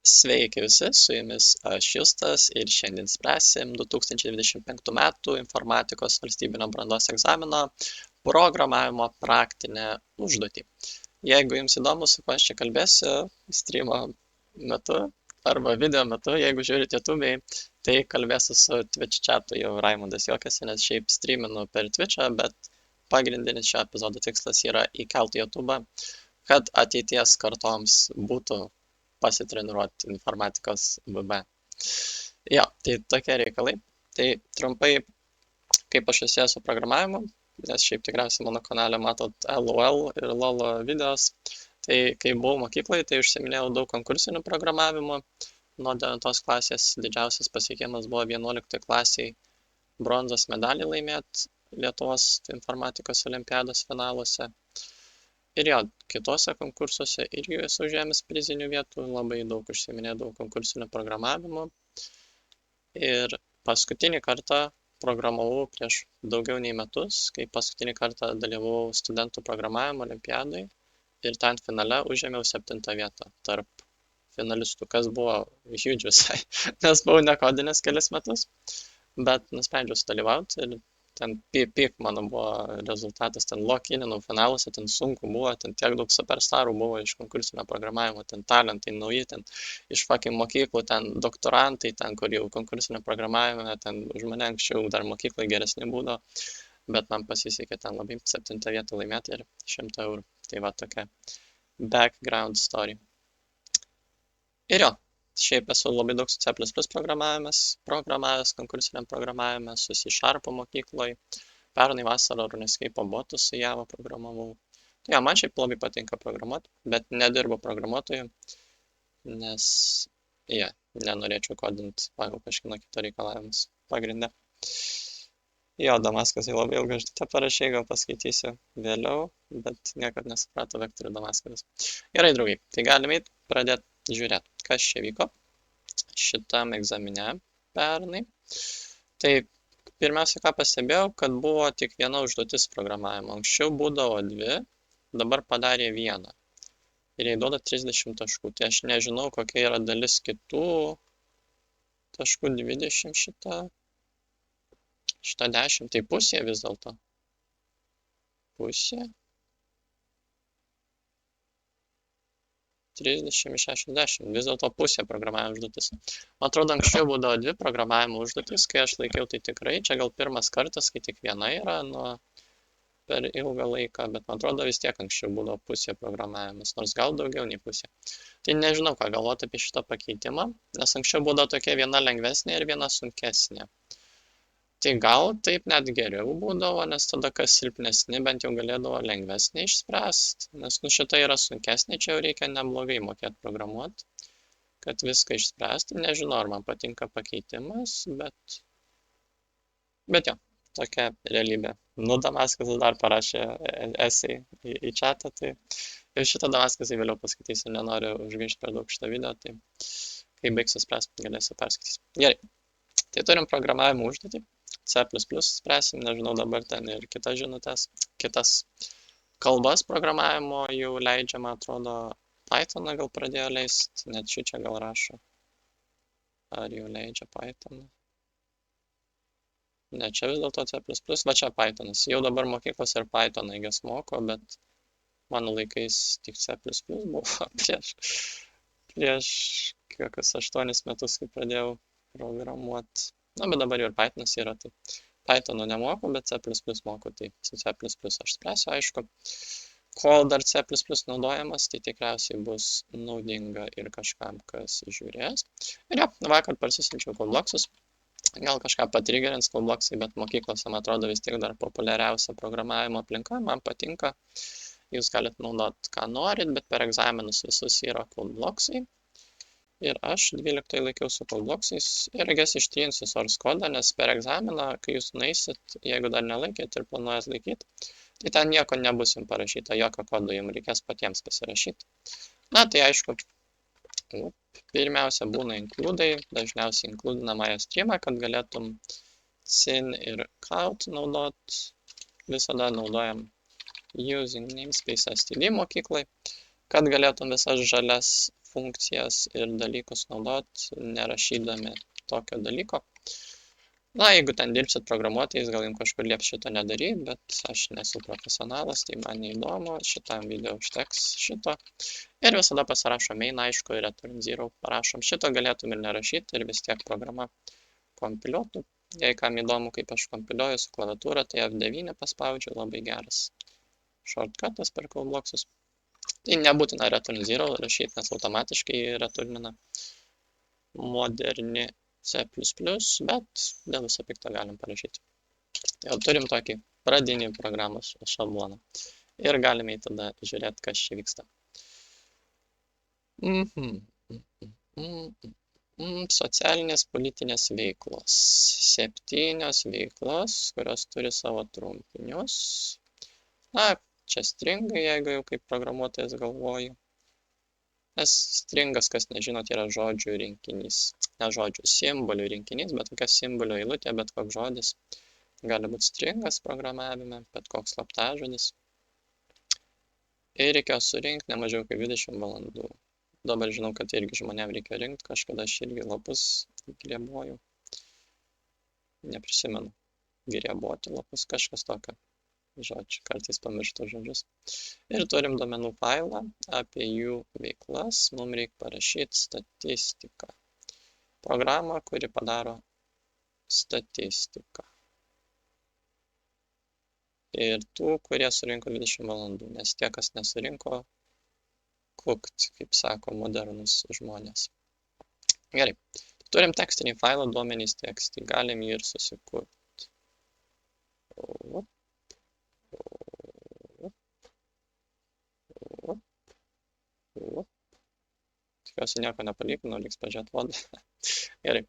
Sveiki visi, su jumis aš Justas ir šiandien spręsim 2025 metų informatikos valstybinio brandos egzamino programavimo praktinę užduotį. Jeigu jums įdomu, su kuo aš čia kalbėsiu streamo metu arba video metu, jeigu žiūrite YouTube'ai, tai kalbėsiu su Twitch chatu, jau Raimundas juokiasi, nes šiaip streaminu per Twitch'ą, bet pagrindinis šio epizodo tikslas yra įkelti YouTube'ą, kad ateities kartoms būtų pasitreniruoti informatikos VB. Jo, tai tokie reikalai. Tai trumpai, kaip aš esu su programavimu, nes šiaip tikriausiai mano kanale matot LOL ir LOL videos. Tai kai buvau mokykloje, tai užsiminėjau daug konkursinių programavimų. Nuo 9 klasės didžiausias pasiekimas buvo 11 klasiai bronzos medalį laimėti Lietuvos informatikos olimpiados finaluose. Ir jo, kitose konkursuose irgi esu užėmęs prizinių vietų, labai daug užsiminėdavau konkursinių programavimų. Ir paskutinį kartą programavau prieš daugiau nei metus, kai paskutinį kartą dalyvavau studentų programavimo olimpiadai ir ten finale užėmiau 7 vietą tarp finalistų, kas buvo huge visai, nes buvau nekodinęs kelis metus, bet nusprendžiau sudalyvauti ir ten pik mano buvo rezultatas, ten lock-ininau finaluose, ten sunku buvo, ten tiek daug superstarų buvo iš konkursinio programavimo, ten talentai nauji, ten iš fucking mokyklų, ten doktorantai, ten kur jau konkursinio programavime, ten už mane anksčiau dar mokyklai geresni būdavo, bet man pasisekė ten labai 7 vietą laimėti ir 100 eurų. Tai va tokia background story. Ir jo. Šiaip esu labai daug su C++ programavęs konkursiniam programavime, su C# mokykloje. Pernai vasarą RuneScape botus su Java programavau. Tai man šiaip labai patinka programuoti, bet nedirbu programuotoju, nes nenorėčiau kodinti pagal kažkino kito reikalavimus pagrinde. Jo, Damaskasai labai ilgą žinutę parašė, gal paskaitysiu vėliau, bet niekad nesuprato vektorių Damaskasas. Gerai, draugai, tai galime pradėti žiūrėti, kas čia vyko šitam egzamine pernai. Tai pirmiausia, ką pastebėjau, kad buvo tik viena užduotis programavimo. Anksčiau būdavo 2, dabar padarė 1. Ir jai duoda 30 taškų. Tai aš nežinau, kokia yra dalis kitų taškų, 20 šitą 10, tai pusė vis dėlto. Pusė. 30 iš 60, vis dėlto pusė programavimo užduotis. Man atrodo, anksčiau būdavo 2 programavimo užduotis, kai aš laikiau tai tikrai, čia gal pirmas kartas, kai tik viena yra per ilgą laiką, bet man atrodo vis tiek anksčiau būdavo pusė programavimas, nors gal daugiau nei pusė. Tai nežinau, ką galvoti apie šitą pakeitimą, nes anksčiau būdavo tokia viena lengvesnė ir viena sunkesnė. Tai gal taip net geriau būdavo, nes tada kas silpnesni bent jau galėdavo lengvesnį išspręsti, nes šita yra sunkesnė, čia jau reikia neblogai mokėti programuoti, kad viską išspręsti. Nežinau, ar man patinka pakeitimas, bet jo, tokia realybė. Damaskas dar parašė esei į chatą, tai ir šitą Damaskasai vėliau paskaitysiu, nenoriu užgaišti per daug šitą video, tai kai baigsiu spręsti, galėsiu perskaityti. Gerai, tai turim programavimo užduotį. C++ spręsim, nežinau dabar ten ir kitas žinutės, kitas kalbas programavimo jau leidžia, man atrodo, Pythoną gal pradėjo leisti, net čia gal rašo. Ar jau leidžia Pythoną? Ne, čia vis dėlto C++, va čia Pythonas. Jau dabar mokyklos ir Pythoną įgės moko, bet mano laikais tik C++ buvo prieš kokius 8 metus, kai pradėjau programuoti. Bet dabar jau ir Pythonas yra, tai Pythono nemoku, bet C++ moku, tai su C++ aš spręsiu, aišku. Kol dar C++ naudojamas, tai tikriausiai bus naudinga ir kažkam, kas žiūrės. Ir vakar parsisinčiau Codeblocksus, gal kažką patrigerins Codeblocksai, bet mokyklose, man atrodo, vis tiek dar populiariausia programavimo aplinka, man patinka. Jūs galite naudoti, ką norit, bet per egzaminus visus yra Codeblocksai. Ir aš 12 laikiau su Codeblocksais ir ištrinsiu source kodą, nes per egzaminą, kai jūs nueisit, jeigu dar nelaikėt ir planuojat laikyti, tai ten nieko nebus jums parašyta, jokio kodo jums reikės patiems pasirašyti. Tai aišku, pirmiausia būna inkludai, dažniausiai inkludinamąją streamą, kad galėtum sin ir count naudot, visada naudojam using namespace std mokyklai, kad galėtum visas žalias funkcijas ir dalykus naudot, nerašydami tokio dalyko. Na, jeigu ten dirbsit programuotojais, gal jums kažkur lieps šito nedaryti, bet aš nesu profesionalas, tai man neįdomu, šitam video užteks šito. Ir visada pasirašom main, aišku, return 0 parašom. Šito galėtum ir nerašyti ir vis tiek programa kompiliuotų. Jei kam įdomu, kaip aš kompiliuoju su klaviatūra, tai F9 paspaudžiu, labai geras shortcutas per callblocksus. Tai nebūtina return 0 rašyti, nes automatiškai returnina moderni C++, bet dėl viso pikto galim parašyti. Jau turim tokį pradinį programos šabloną. Ir galime tada žiūrėti, kas čia vyksta. Socialinės politinės veiklos. 7 veiklos, kurios turi savo trumpinius. Na, čia stringai, jeigu jau kaip programuotojas galvoju. Nes stringas, kas nežinot, yra žodžių rinkinys. Ne žodžių, simbolių rinkinys, bet kokia simbolių eilutė, bet koks žodis. Gali būti stringas programavime, bet koks slaptažodis. Ir reikėjo surinkti ne mažiau kaip 20 valandų. Dabar žinau, kad irgi žmonėm reikia rinkti, kažkada aš irgi lapus griebuoju. Neprisimenu. Grieboti lapus, kažkas tokio. Žodžiu, kartais pamirštu žodžius. Ir turim duomenų failą apie jų veiklas. Mums reikia parašyti statistiką. Programą, kuri padaro statistiką. Ir tų, kurie surinko 20 valandų, nes tie, kas nesurinko, kukt, kaip sako modernus žmonės. Gerai. Turim tekstinį failą, duomenys tekstai. Galim jį ir susikurti. Tikiuosi nieko nepalikinu, liks pažiūrėti vodą. Gerai.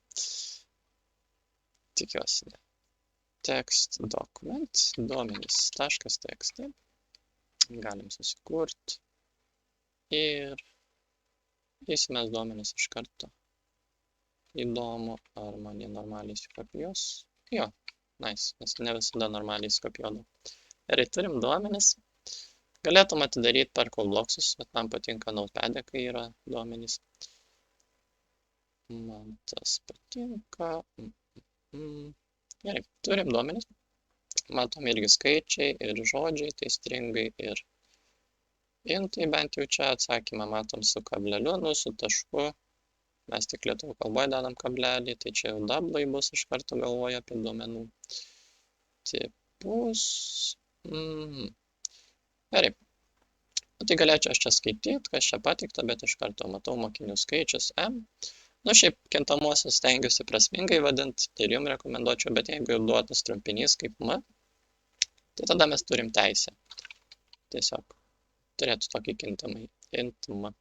Tikiuosi ne. Text document, duomenys .txt. Galim susikurti. Ir įsimes duomenys iš karto. Įdomu, ar man jie normaliai įsikopijuos. Jo, nice, nes ne visada normaliai įsikopijuodavo. Gerai, turim duomenys. Galėtum atidaryti per callblocksus, bet man patinka Notepad, kai yra duomenys. Man tas patinka. Gerai, turim duomenys. Matom irgi skaičiai ir žodžiai, tai stringai ir intai, bent jau čia atsakymą matom su kableliu, nu su tašku. Mes tik lietuvių kalboje dedam kablelį, tai čia jau doublai bus, iš karto galvoju apie duomenų tipus. Gerai. Tai galėčiau aš čia skaityti, kas čia pateikta, bet iš karto matau mokinių skaičius M. Nu, šiaip kintamuosius stengiuosi prasmingai vadinti, tai ir jums rekomenduočiau, bet jeigu jau duotas trumpinys kaip M, tai tada mes turim teisę. Tiesiog turėtų tokį kintamai. Int M.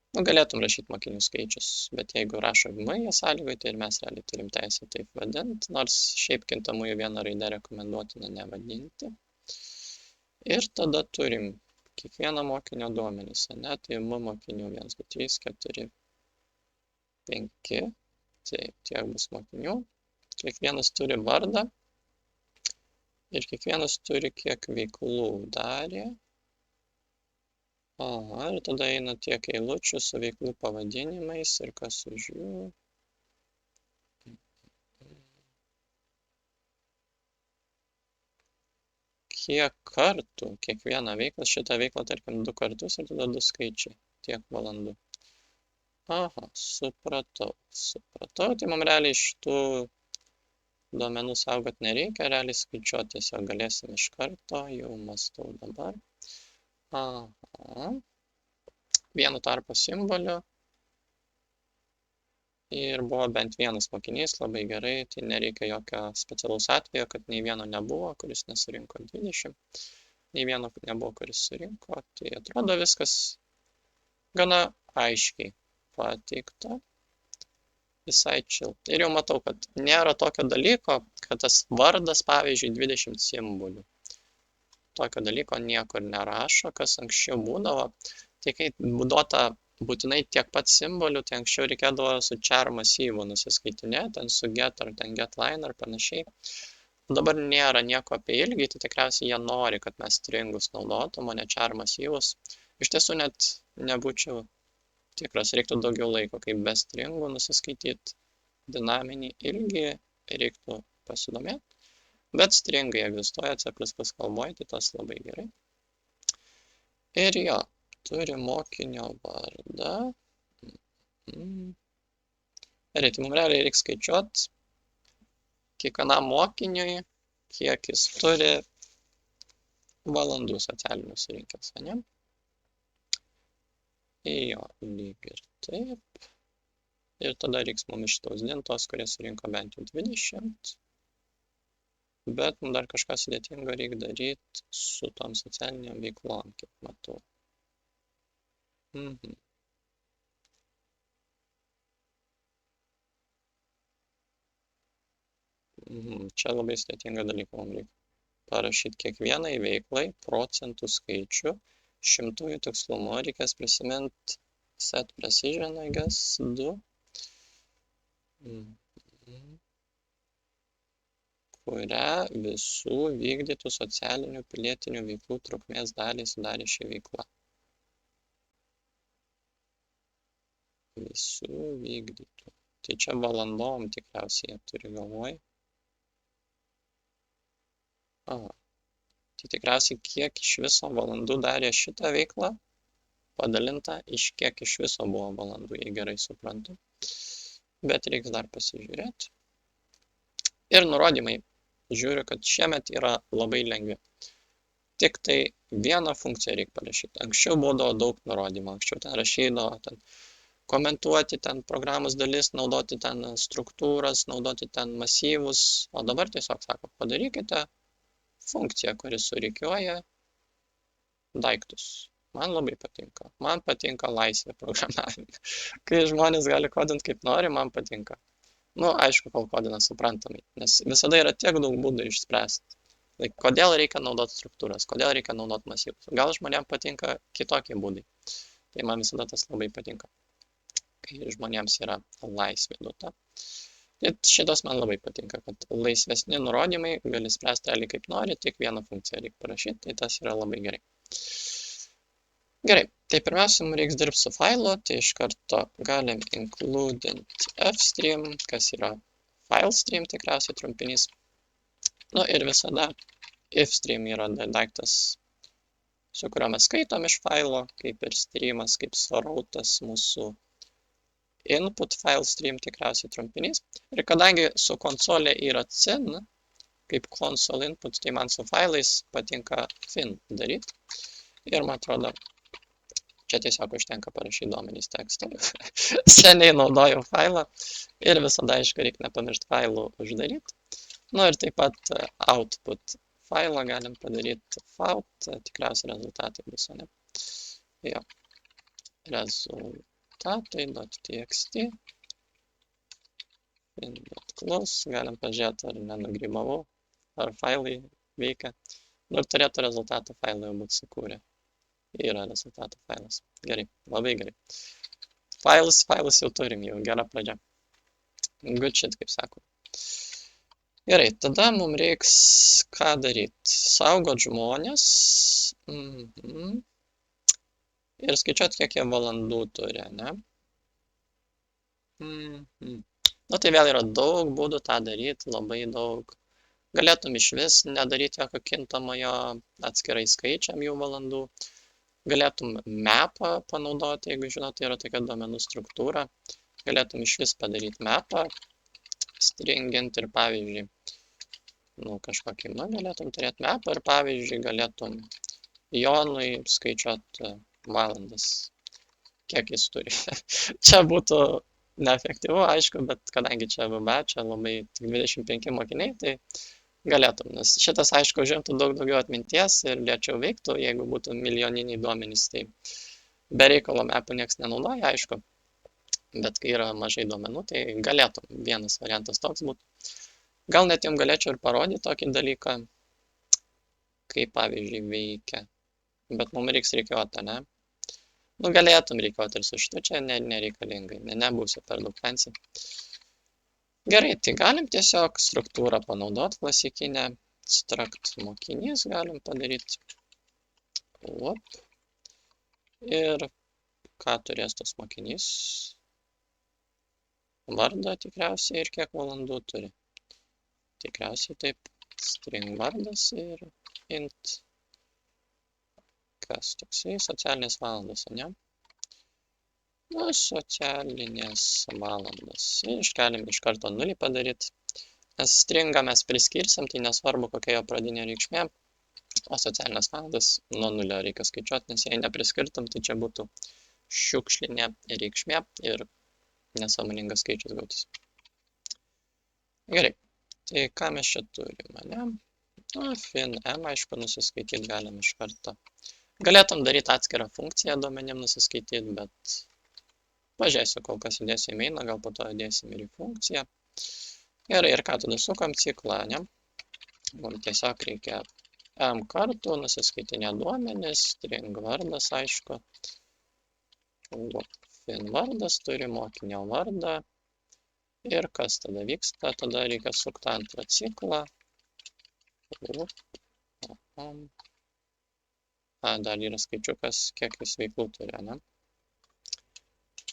Nu, galėtum rašyti mokinių skaičius, bet jeigu rašo M jie sąlygoje, tai ir mes realiai turim teisę taip vadinti, nors šiaip kintamųjų vieną raidę rekomenduotina nevadinti. Ir tada turim kiekvieną mokinio duomenys, ne? Tai M mokinių 1, 2, 3, 4, 5, tai tiek bus mokinių. Kiekvienas turi vardą ir kiekvienas turi kiek veiklų darė. Aha, ir tada eina tiek eilučių su veiklų pavadinimais ir kas už jų. Kiek kartų kiekvieną veiklą, šitą veiklą tarkim 2 kartus ir tada 2 skaičiai, tiek valandų. Aha, supratau. Tai mums realiai šitų duomenų saugot nereikia, realiai skaičiuoti tiesiog galėsim iš karto, jau mąstau dabar. Aha. Vienu tarpo simboliu. Ir buvo bent vienas mokinys, labai gerai, tai nereikia jokio specialaus atvejo, kad nei vieno nebuvo, kuris nesurinko 20, nei vieno nebuvo, kuris surinko, tai atrodo viskas gana aiškiai pateikta, visai chill. Ir jau matau, kad nėra tokio dalyko, kad tas vardas, pavyzdžiui, 20 simbolių. Tokio dalyko niekur nerašo, kas anksčiau būdavo, tai kai duota būtinai tiek pat simbolių, tai anksčiau reikėdavo su char masyvu nusiskaitinėti, ten su get ar ten getLine ar panašiai. Dabar nėra nieko apie ilgį, tai tikriausiai jie nori, kad mes stringus naudotum, o ne char masyvus. Iš tiesų net nebūčiau tikras, reiktų daugiau laiko, kaip be stringų nusiskaityti dinaminį ilgį, reiktų pasidomėti. Bet stringai egzistuoja C++ kalboje, tai tas labai gerai. Ir jo, turi mokinio vardą. Gerai, tai mums realiai reikia skaičiuoti kiekvienam mokiniui, kiek jis turi valandų socialinių surinkęs, ne? Jo, lyg ir taip. Ir tada reiks mums išspausdinti tos, kurie surinko bent jau 20. Bet dar kažką sudėtingo reikia daryti su tom socialiniam veiklom, kaip matau. Čia labai sudėtinga dalyka mums reikia. Parašyti kiekvienai veiklai procentų skaičių, šimtųjų tikslumo, reikės prisiminti set precision, I guess, 2. Kurią visų vykdytų socialinių pilietinių veiklų trukmės dalį sudarė ši veikla. Visų vykdytų. Tai čia valandom tikriausiai turi galvoj. Tai tikriausiai kiek iš viso valandų darė šitą veiklą, padalinta iš kiek iš viso buvo valandų, jei gerai suprantu. Bet reiks dar pasižiūrėti. Ir nurodymai. Žiūriu, kad šiemet yra labai lengvi. Tik tai vieną funkciją reikia parašyti. Anksčiau būdavo daug nurodymų. Anksčiau ten rašydavo, ten komentuoti ten programos dalis, naudoti ten struktūras, naudoti ten masyvus. O dabar tiesiog sako, padarykite funkciją, kuri surikiuoja daiktus. Man labai patinka. Man patinka laisvė programavime. Kai žmonės gali kodinti kaip nori, man patinka. Aišku, kol kodina suprantamai, nes visada yra tiek daug būdų išspręsti. Kodėl reikia naudoti struktūras, kodėl reikia naudoti masyvus. Gal žmonėms patinka kitokie būdai. Tai man visada tas labai patinka, kai žmonėms yra laisvė duota. Tai šitas man labai patinka, kad laisvesni nurodymai gali spręsti realiai kaip nori, tik vieną funkciją reikia parašyti, tai tas yra labai gerai. Gerai, tai pirmiausia, mums reiks dirbti su failu, tai iš karto galim includint fstream, kas yra filestream tikriausiai trumpinys. Ir visada ifstream yra daiktas, su kuriuo mes skaitom iš failo, kaip ir streamas, kaip srautas mūsų input filestream tikriausiai trumpinys. Ir kadangi su konsolė yra cin, kaip console input, tai man su failais patinka fin daryti. Ir man atrodo, čia tiesiog užtenka parašyti duomenys tekstą. Seniai naudojau failą ir visada, aišku, reikia nepamiršti failų uždaryti. Ir taip pat output failą galim padaryti faut, tikriausiai rezultatai bus, ne? Jo. Rezultatai.txt fin.close, galim pažiūrėti, ar nenugrybavau, ar failai veikia. Ir turėtų rezultatų failą jau būti sukūrę. Yra rezultatų failas. Gerai, labai gerai. Failus jau turim, jau gera pradžia. Good shit, kaip sako. Gerai, tada mums reiks ką daryti. Saugot žmonės. Ir skaičiuoti, kiek jie valandų turi, ne? Tai vėl yra daug būdų tą daryti, labai daug. Galėtum iš vis nedaryti jokio kintamojo atskirai skaičiam jų valandų. Galėtum mapą panaudoti, jeigu žinot, tai yra tokia duomenų struktūra. Galėtum iš vis padaryti mapą, stringint ir pavyzdžiui, kažkokį, galėtum turėti mapą ir pavyzdžiui galėtum Jonui skaičiuoti valandas, kiek jis turi. Čia būtų neefektyvu, aišku, bet kadangi čia VB, čia labai tik 25 mokiniai, tai galėtum, nes šitas, aišku, užimtų daug daugiau atminties ir lėčiau veiktų, jeigu būtų milijoniniai duomenys, tai be reikalo mapų nieks nenaudoja, aišku, bet kai yra mažai duomenų, tai galėtum, vienas variantas toks būtų. Gal net jums galėčiau ir parodyti tokį dalyką, kaip pavyzdžiui veikia, bet mums reiks reikiuoti, ne? Galėtum reikiuoti ir su šitu, čia nereikalingai, nebūsiu per daug fancy. Gerai, tai galim tiesiog struktūrą panaudoti klasikinę, struct mokinys galim padaryti. Ir ką turės tas mokinys? Vardą tikriausiai ir kiek valandų turi. Tikriausiai taip, string vardas ir int, kas toksai, socialinės valandos, ne? Nu, socialinės valandos. Ir galim iš karto 0 padaryti. Nes stringą mes priskirsim, tai nesvarbu, kokia jo pradinė reikšmė. O socialinės valandas nuo 0 reikia skaičiuoti, nes jei nepriskirtum, tai čia būtų šiukšlinė reikšmė ir nesąmoningas skaičius gautis. Gerai, tai ką mes čia turime, ne? Nu, fin m, aišku, nusiskaityti galim iš karto. Galėtum daryti atskirą funkciją duomenim nusiskaityti, bet pažiūrėsiu, kol kas įdėsiu į mainą, gal po to įdėsim ir į funkciją. Gerai, ir ką tada sukam ciklą, ne? Mums tiesiog reikia m kartų nusiskaitinę duomenis, string vardas, aišku. Fin vardas turi mokinio vardą. Ir kas tada vyksta? Tada reikia sukti antrą ciklą. Dar yra skaičiukas, kiek jis veiklų turi, ne?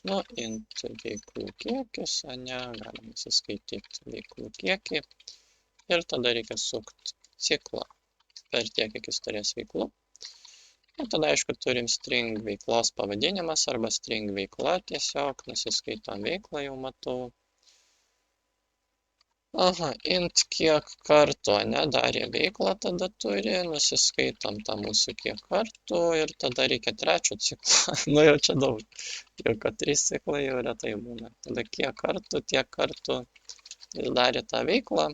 Nu, int veiklų kiekis, ne, galim įsiskaityti veiklų kiekį. Ir tada reikia sukti ciklą per tiek, kiek jis turės veiklų. Ir tada, aišku, turim string veiklos pavadinimas arba string veikla tiesiog, nusiskaitom veiklą, jau matau. Aha, int kiek kartų, ne, darė veiklą tada turi, nusiskaitom tą mūsų kiek kartų ir tada reikia trečio ciklo. Nu, jau čia daug. Jau kad 3 ciklai jau retai būna. Tada kiek kartų, tiek kartų jis darė tą veiklą.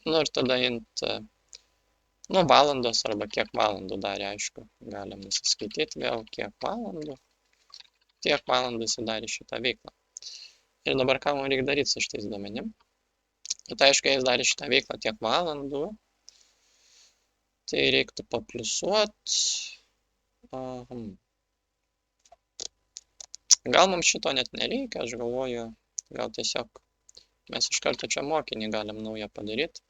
Nu, ir tada int, nu, valandos arba kiek valandų darė, aišku. Galim nusiskaityti vėl kiek valandų. Tiek valandų jis darė šitą veiklą. Ir dabar ką mums reikia daryti su šitais duomenim? Tai aišku, jis darė šitą veiklą tiek valandų, tai reiktų papliusuoti. Gal mums šito net nereikia, aš galvoju, gal tiesiog mes iš karto čia mokinį galim naują padaryti.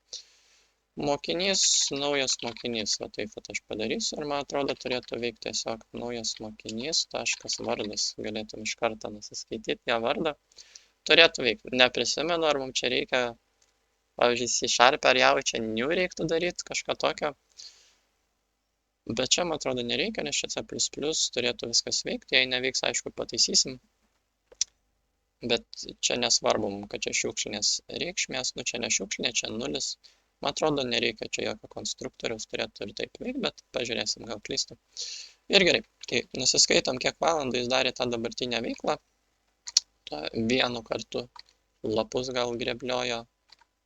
Mokinys, naujas mokinys, va taip aš padarysiu ir man atrodo turėtų veikti tiesiog naujas mokinys, taškas vardas, galėtum iš karto nusiskaityti ją vardą. Turėtų veikti, neprisimenu, ar mums čia reikia. Pavyzdžiui, C# ar Java čia new reiktų daryti, kažką tokio. Bet čia, man atrodo, nereikia, nes čia C++ turėtų viskas veikti. Jei neveiks, aišku, pataisysim. Bet čia nesvarbu, kad čia šiukšlinės reikšmės. Nu, čia ne šiukšlinė, čia 0. Man atrodo, nereikia čia jokio konstruktoriaus, turėtų ir taip veikti, bet pažiūrėsim, gal klystu. Ir gerai, tai nusiskaitom, kiek valandų jis darė tą dabartinę veiklą. Vienu kartu lapus gal grebliojo.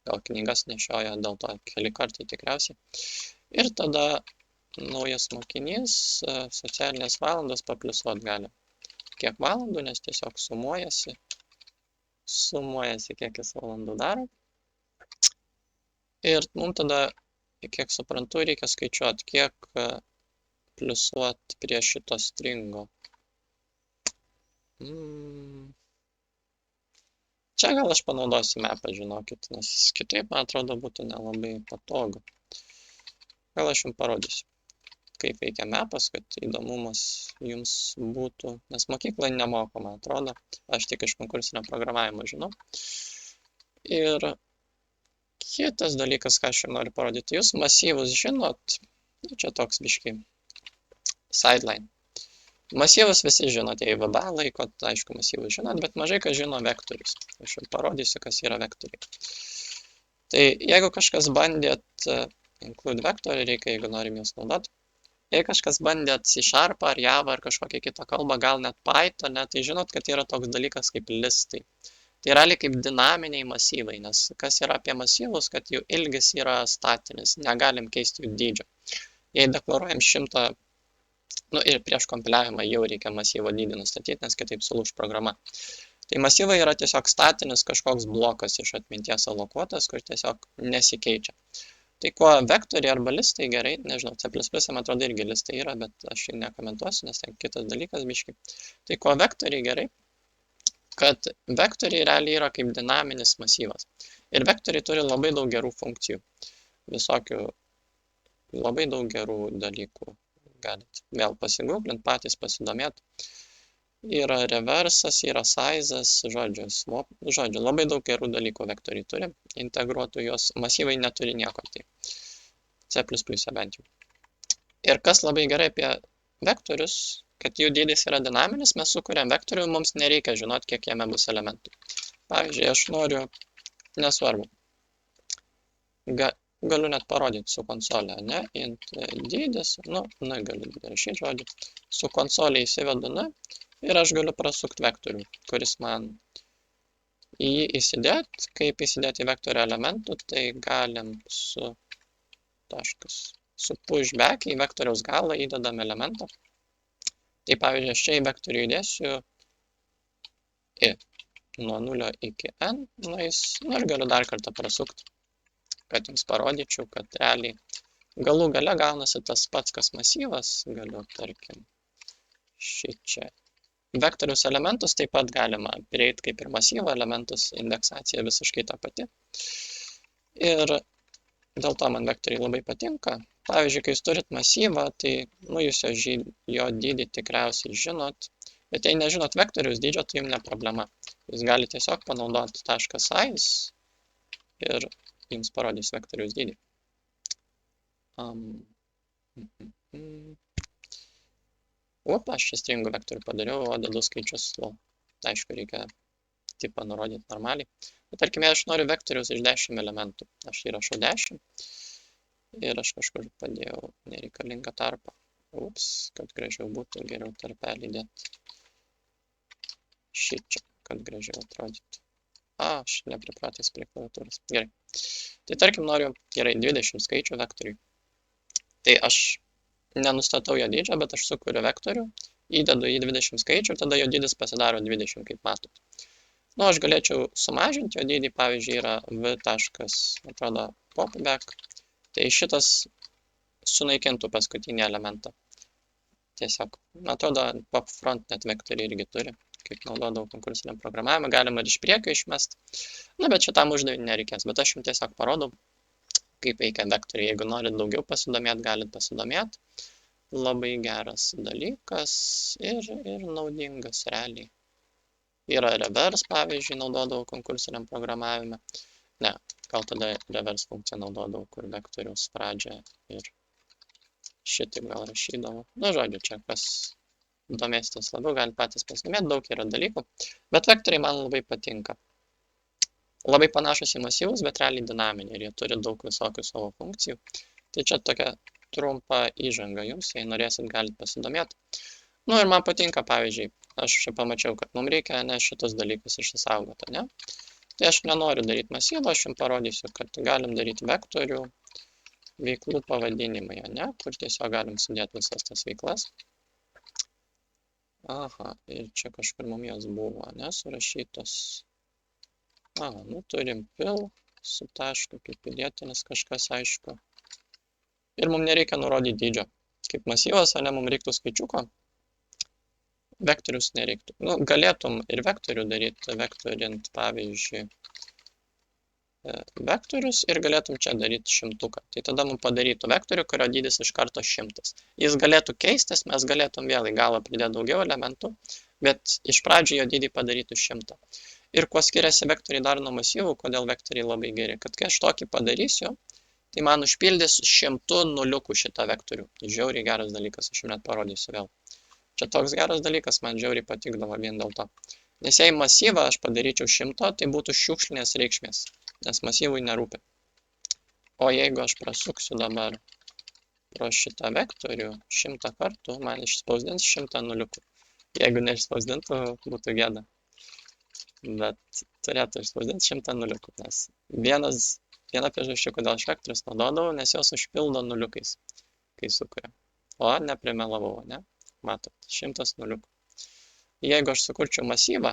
Gal knygas nešioja, dėl to keli kartai tikriausiai. Ir tada naujas mokinys socialinės valandos papliusuot gali. Kiek valandų, nes tiesiog sumuojasi. Sumuojasi, kiek jis valandų daro. Ir mums tada, kiek suprantu, reikia skaičiuoti, kiek pliusuot prie šito stringo. Čia gal aš panaudosiu mapą, žinokit, nes kitaip, man atrodo, būtų nelabai patogu. Gal aš jums parodysiu, kaip veikia mapas, kad įdomumas jums būtų, nes mokykloje nemoko, man atrodo, aš tik iš konkursinio programavimo žinau. Ir kitas dalykas, ką aš jums noriu parodyti, jūs masyvus žinot, čia toks biškai sideline. Masyvus visi žinot, jei VB laikot, aišku, masyvus žinot, bet mažai kas žino vektorius. Aš jums parodysiu, kas yra vektoriai. Tai jeigu kažkas bandėt include vektorių, reikia, jeigu norim juos naudoti. Jei kažkas bandėt C# ar Java ar kažkokią kitą kalbą, gal net Python, tai žinot, kad yra toks dalykas kaip listai. Tai yra kaip dinaminiai masyvai, nes kas yra apie masyvus, kad jų ilgis yra statinis, negalim keisti jų dydžio. Jei deklaruojam 100, nu ir prieš kompiliavimą jau reikia masyvo dydį nustatyti, nes kitaip sulūš programa. Tai masyvai yra tiesiog statinis kažkoks blokas iš atminties alokuotas, kur tiesiog nesikeičia. Tai kuo vektoriai arba listai gerai, nežinau, C++, man atrodo, irgi listai yra, bet aš jį nekomentuosiu, nes ten kitas dalykas biškai. Tai kuo vektoriai gerai, kad vektoriai realiai yra kaip dinaminis masyvas. Ir vektoriai turi labai daug gerų funkcijų. Visokių, labai daug gerų dalykų. Galit vėl pasigūglint, patys pasidomėt. yra reversas, yra sizas, žodžiu, swap, žodžiu, labai daug gerų dalykų vektoriai turi, integruotų juos, masyvai neturi nieko, tai C++ bent jau. Ir kas labai gerai apie vektorius, kad jų dydis yra dinaminis, mes sukuriam vektorių, mums nereikia žinot, kiek jame bus elementų. Pavyzdžiui, aš noriu, nesvarbu, galiu net parodyti su konsolė, ne, int dydis, galiu rašyti žodį, su konsolė įsivedu, ir aš galiu prasukti vektorių, kuris man į jį įsidėti, kaip įsidėti į vektorių elementų, tai galim su taškas, su pushback į vektoriaus galą įdedam elementą. Tai pavyzdžiui, aš čia į vektorių įdėsiu i nuo 0 iki n, ir galiu dar kartą prasukti, kad jums parodyčiau, kad realiai galų gale gaunasi tas pats, kas masyvas, galiu, tarkim, šičia. Vektoriaus elementus taip pat galima prieiti kaip ir masyvo elementus, indeksacija visiškai ta pati. Ir dėl to man vektoriai labai patinka. Pavyzdžiui, kai jūs turit masyvą, tai jūs jo dydį tikriausiai žinot, bet jei nežinot vektoriaus dydžio, tai jums ne problema. Jūs galite tiesiog panaudoti .size ir jums parodys vektoriaus dydį. Aš čia stringų vektorių padariau, o dedu skaičius, aišku, reikia tipą nurodyti normaliai. Bet tarkime, aš noriu vektoriaus iš 10 elementų. Aš įrašau 10 ir aš kažkur padėjau nereikalingą tarpą. Kad gražiau būtų, geriau tarpelį dėti. Šičia, kad gražiau atrodytų. Aš nepripratęs prie klaviatūros. Gerai. Tai tarkim, noriu, 20 skaičių vektoriui. Tai aš nenustatau jo dydžio, bet aš sukuriu vektorių, įdedu į 20 skaičių ir tada jo dydis pasidaro 20, kaip matot. Aš galėčiau sumažinti jo dydį, pavyzdžiui, yra v.popback, tai šitas sunaikintų paskutinį elementą. Tiesiog, atrodo, popfrontnet vektoriai irgi turi, kaip naudodavau konkursiniam programavimą, galima ir iš priekio išmesti. Bet šitam uždavinį nereikės, bet aš jums tiesiog parodau, kaip veikia vektoriai. Jeigu norit daugiau pasidomėti, galit pasidomėti. Labai geras dalykas ir naudingas realiai. Yra reverse, pavyzdžiui, naudodavau konkursiniam programavime. Ne, gal tada reverse funkciją naudodavau, kur vektoriaus pradžią ir šitaip gal rašydavau. Žodžiu, čia kas domėsitės labiau, galit patys pasidomėti, daug yra dalykų. Bet vektoriai man labai patinka. Labai panašus į masyvus, bet realiai dinaminiai ir jie turi daug visokių savo funkcijų. Tai čia tokia trumpa įžanga jums, jei norėsit, galite pasidomėti. Ir man patinka, pavyzdžiui, aš čia pamačiau, kad mums reikia šitus dalykus išsisaugoti, ne? Tai aš nenoriu daryti masyvą, aš jums parodysiu, kad galim daryti vektorių veiklų pavadinimai, ne? Kur tiesiog galim sudėti visas tas veiklas. Aha, ir čia kažkur mums jos buvo, ne, surašytos. Turim pil su tašku, kaip pilietinis kažkas aišku. Ir mums nereikia nurodyti dydžio. Kaip masyvas, ne, mums reiktų skaičiuko. Vektorius nereiktų. Galėtum ir vektorių daryti, vektorint, pavyzdžiui, vektorius ir galėtum čia daryti šimtuką. Tai tada mums padarytų vektorių, kurio dydis iš karto 100. Jis galėtų keistis, mes galėtum vėl į galą pridėti daugiau elementų, bet iš pradžių jo dydį padarytų 100. Ir kuo skiriasi vektoriai dar nuo masyvų, kodėl vektoriai labai geri. Kad kai aš tokį padarysiu, tai man užpildys 100 nuliukų šitą vektorių. Žiauriai geras dalykas, aš jums net parodysiu vėl. Čia toks geras dalykas, man žiauriai patikdavo vien dėl to. Nes jei masyvą aš padaryčiau 100, tai būtų šiukšlinės reikšmės, nes masyvui nerūpi. O jeigu aš prasuksiu dabar pro šitą vektorių 100 kartų, man išspausdins 100 nuliukų. Jeigu neišspausdintų, būtų gėda. Bet turėtų išspausdinti 100 nuliukų, nes viena priežasčių, kodėl aš vektorius naudodavau, nes jos užpildo nuliukais, kai sukuria. O neprimelavau, ne? Matot, 100 nuliukų. Jeigu aš sukurčiau masyvą,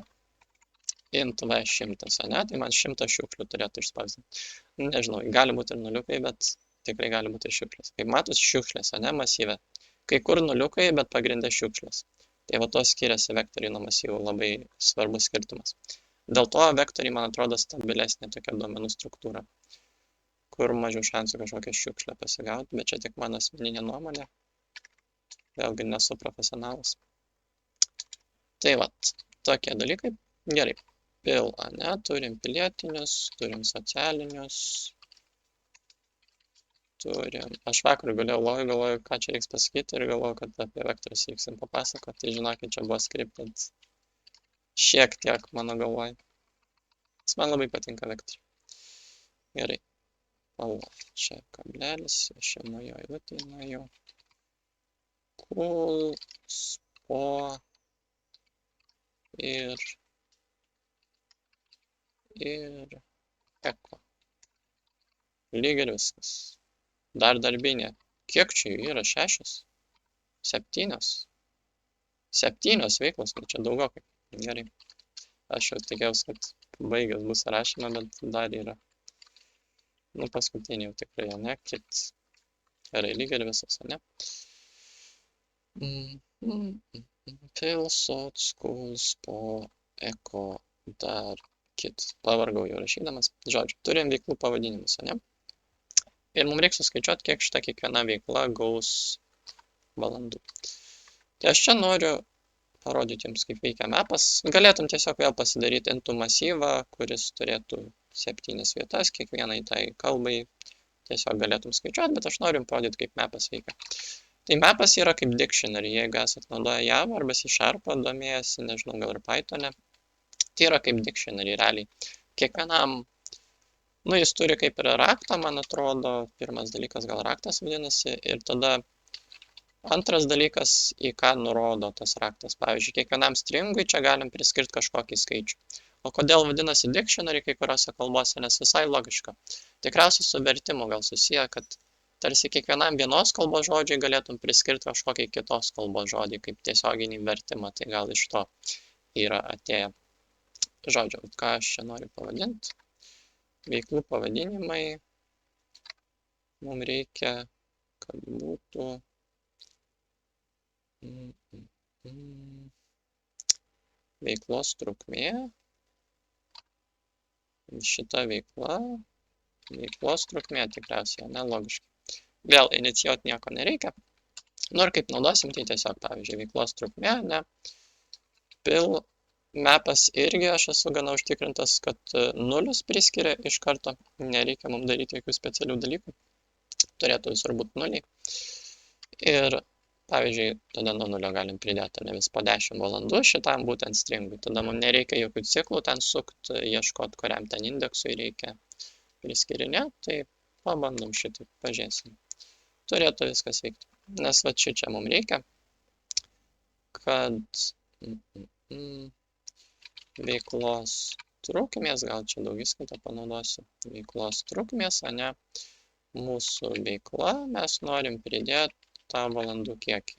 int v100, ne, tai man 100 šiukšlių turėtų išspausdinti. Nežinau, gali būti ir nuliukai, bet tikrai gali būti ir šiukšlės. Kaip matot, šiukšlės, ne, masyve. Kai kur nuliukai, bet pagrindė šiukšlės. Tai va to skiriasi vektoriai nuo masyvų, labai svarbus skirtumas. Dėl to vektoriai, man atrodo, stabilesnė tokia duomenų struktūra, kur mažiau šansų kažkokią šiukšlę pasigauti, bet čia tik mano asmeninė nuomonė. Vėlgi nesu profesionalas. Tai vat, tokie dalykai. Gerai. Pil, ane, turim pilietinius, turim socialinius, turim. Aš vakar galvoju, ką čia reiks pasakyti ir galvoju, kad apie vektorius reiksim papasakoti. Tai žinokit, čia buvo skriptas šiek tiek mano galvoj. Nes man labai patinka vektoriai. Gerai. Palauk, čia kablelis, šeimojo eilutė nuėjau. Cool, spo ir eko. Lyg ir viskas. Dar darbinė. Kiek čia jų yra? 6? 7? 7 veiklos, nu čia daugokai. Gerai. Aš jau tikėjausi, kad baigęs bus rašymą, bet dar yra. Nu, paskutinį jau tikrai, ne? Kit. Gerai, lyg ir visas, ne? Pil, soc, cool, spo, eko, dar kit. Pavargau jau rašydamas. Žodžiu, turim veiklų pavadinimus, ne? Ir mums reikia suskaičiuoti, kiek šita kiekviena veikla gaus valandų. Tai aš čia noriu parodyti jums, kaip veikia mapas. Galėtum tiesiog vėl pasidaryti intų masyvą, kuris turėtų 7 vietas, kiekvienai tai kalbai tiesiog galėtum skaičiuoti, bet aš noriu jums parodyti, kaip mapas veikia. Tai mapas yra kaip dictionary, jeigu esat naudoję Java arba C# domėjęsi, nežinau, gal ir Pythone. Tai yra kaip dictionary, realiai. Kiekvienam, nu, jis turi kaip ir raktą, man atrodo, pirmas dalykas gal raktas vadinasi, ir tada antras dalykas, į ką nurodo tas raktas. Pavyzdžiui, kiekvienam stringui čia galim priskirti kažkokį skaičių. O kodėl vadinasi dictionary kai kuriuose kalbose, nes visai logiška. Tikriausiai su vertimu gal susiję, kad tarsi kiekvienam vienos kalbos žodžiai galėtum priskirti kažkokį kitos kalbos žodį, kaip tiesioginį vertimą, tai gal iš to yra atėję. Žodžiu, ką aš čia noriu pavadinti? Veiklų pavadinimai. Mums reikia, kad būtų veiklos trukmė. Šita veikla. Veiklos trukmė tikriausiai, ne, logiškai. Vėl inicijuoti nieko nereikia. Nu ir kaip naudosim, tai tiesiog, pavyzdžiui, veiklos trukmė, ne. Pil. Mapas irgi aš esu gana užtikrintas, kad 0 priskiria iš karto. Nereikia mums daryti jokių specialių dalykų. Turėtų visur būti 0. Ir, pavyzdžiui, tada nuo 0 galim pridėti ne vis po 10 valandų šitam būtent stringui. Tada mums nereikia jokių ciklų ten sukti, ieškoti, kuriam ten indeksui reikia priskirinėti. Tai pabandom šitaip, pažiūrėsim. Turėtų viskas veikti. Nes va čia mums reikia, kad veiklos trukmės, gal čia daugiskaitą panaudosiu, veiklos trukmės, ane, mūsų veikla, mes norim pridėti tą valandų kiekį.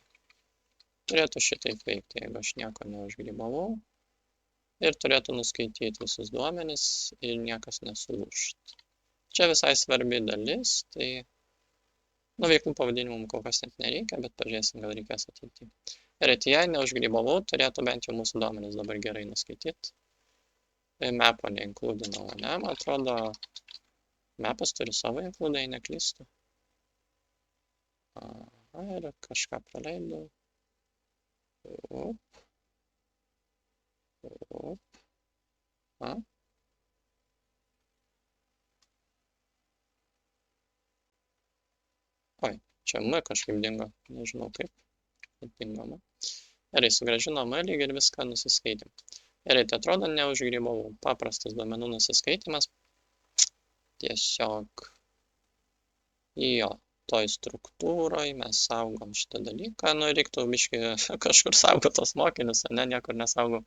Turėtų šitaip veikti, jeigu aš nieko neužgrybavau. Ir turėtų nuskaityti visus duomenis ir niekas nesulūžt. Čia visai svarbi dalis, tai, nu, veiklų pavadinimų kol kas net nereikia, bet pažiūrėsim, gal reikės ateityje. Ir tai jei neužgrybavau, turėtų bent jau mūsų duomenis dabar gerai nuskaityti. Mapo neincludinau, ne? Man atrodo, mapas turi savo includą, jei neklystu. Ir kažką praleidau. Oi, čia M kažkaip dingo, nežinau kaip. Dingo. Gerai, sugrąžinom lyg ir viską nusiskaitėm. Gerai, tai atrodo neužgrybavau. Paprastas duomenų nusiskaitimas. Tiesiog jo, toj struktūroj mes saugom šitą dalyką. Nu, reiktų biškai kažkur saugoti tos mokinius, ne, niekur nesaugau.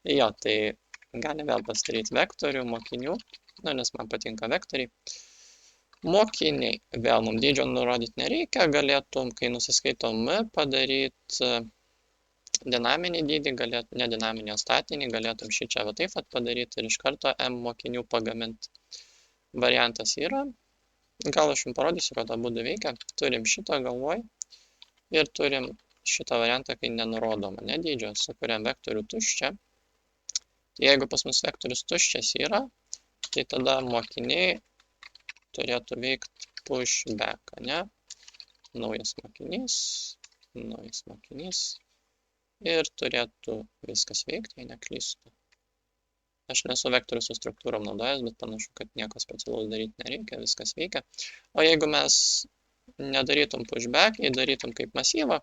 Jo, tai galim vėl pasidaryti vektorių, mokinių, nu, nes man patinka vektoriai. Mokiniai, vėl mums dydžio nurodyti nereikia, galėtum, kai nusiskaitom padaryti dinaminį dydį, ne dinaminį, o statinį, galėtum šį čia va taip pat padaryti ir iš karto M mokinių pagaminti. Variantas yra, gal aš jums parodysiu, kad abudu veikia. Turim šitą galvoj ir turim šitą variantą, kai nenurodoma, ne dydžio, sukuriam vektorių tuščią. Jeigu pas mus vektorius tuščias yra, tai tada mokiniai turėtų veikti pushback, ne? Naujas mokinys, ir turėtų viskas veikti, jei neklystu. Aš nesu vektorių su struktūrom naudojęs, bet panašu, kad nieko specialaus daryti nereikia, viskas veikia. O jeigu mes nedarytum pushback, jei darytum kaip masyvą,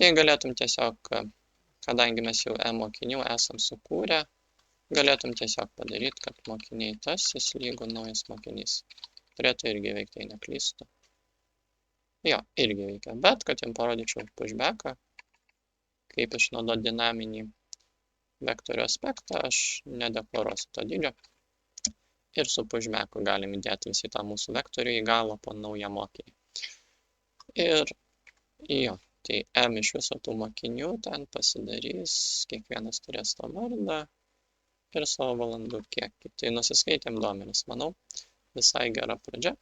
tai galėtum tiesiog, kadangi mes jau mokinių esam sukūrę, galėtum tiesiog padaryti, kad mokiniai tasis lygu naujas mokinys. Turėtų irgi veikti, jei neklystu. Jo, irgi veikia, bet kad jums parodyčiau pushbacką, kaip išnaudoti dinaminį vektorių aspektą, aš nedeklaruosiu to dydžio. Ir su pushbacku galim įdėti visą tą mūsų vektorių į galą po naują mokinį. Ir jo, tai m iš viso tų mokinių ten pasidarys, kiekvienas turės tą vardą ir savo valandų kiekį. Tai nusiskaitėm duomenis, manau, visai gera pradžia.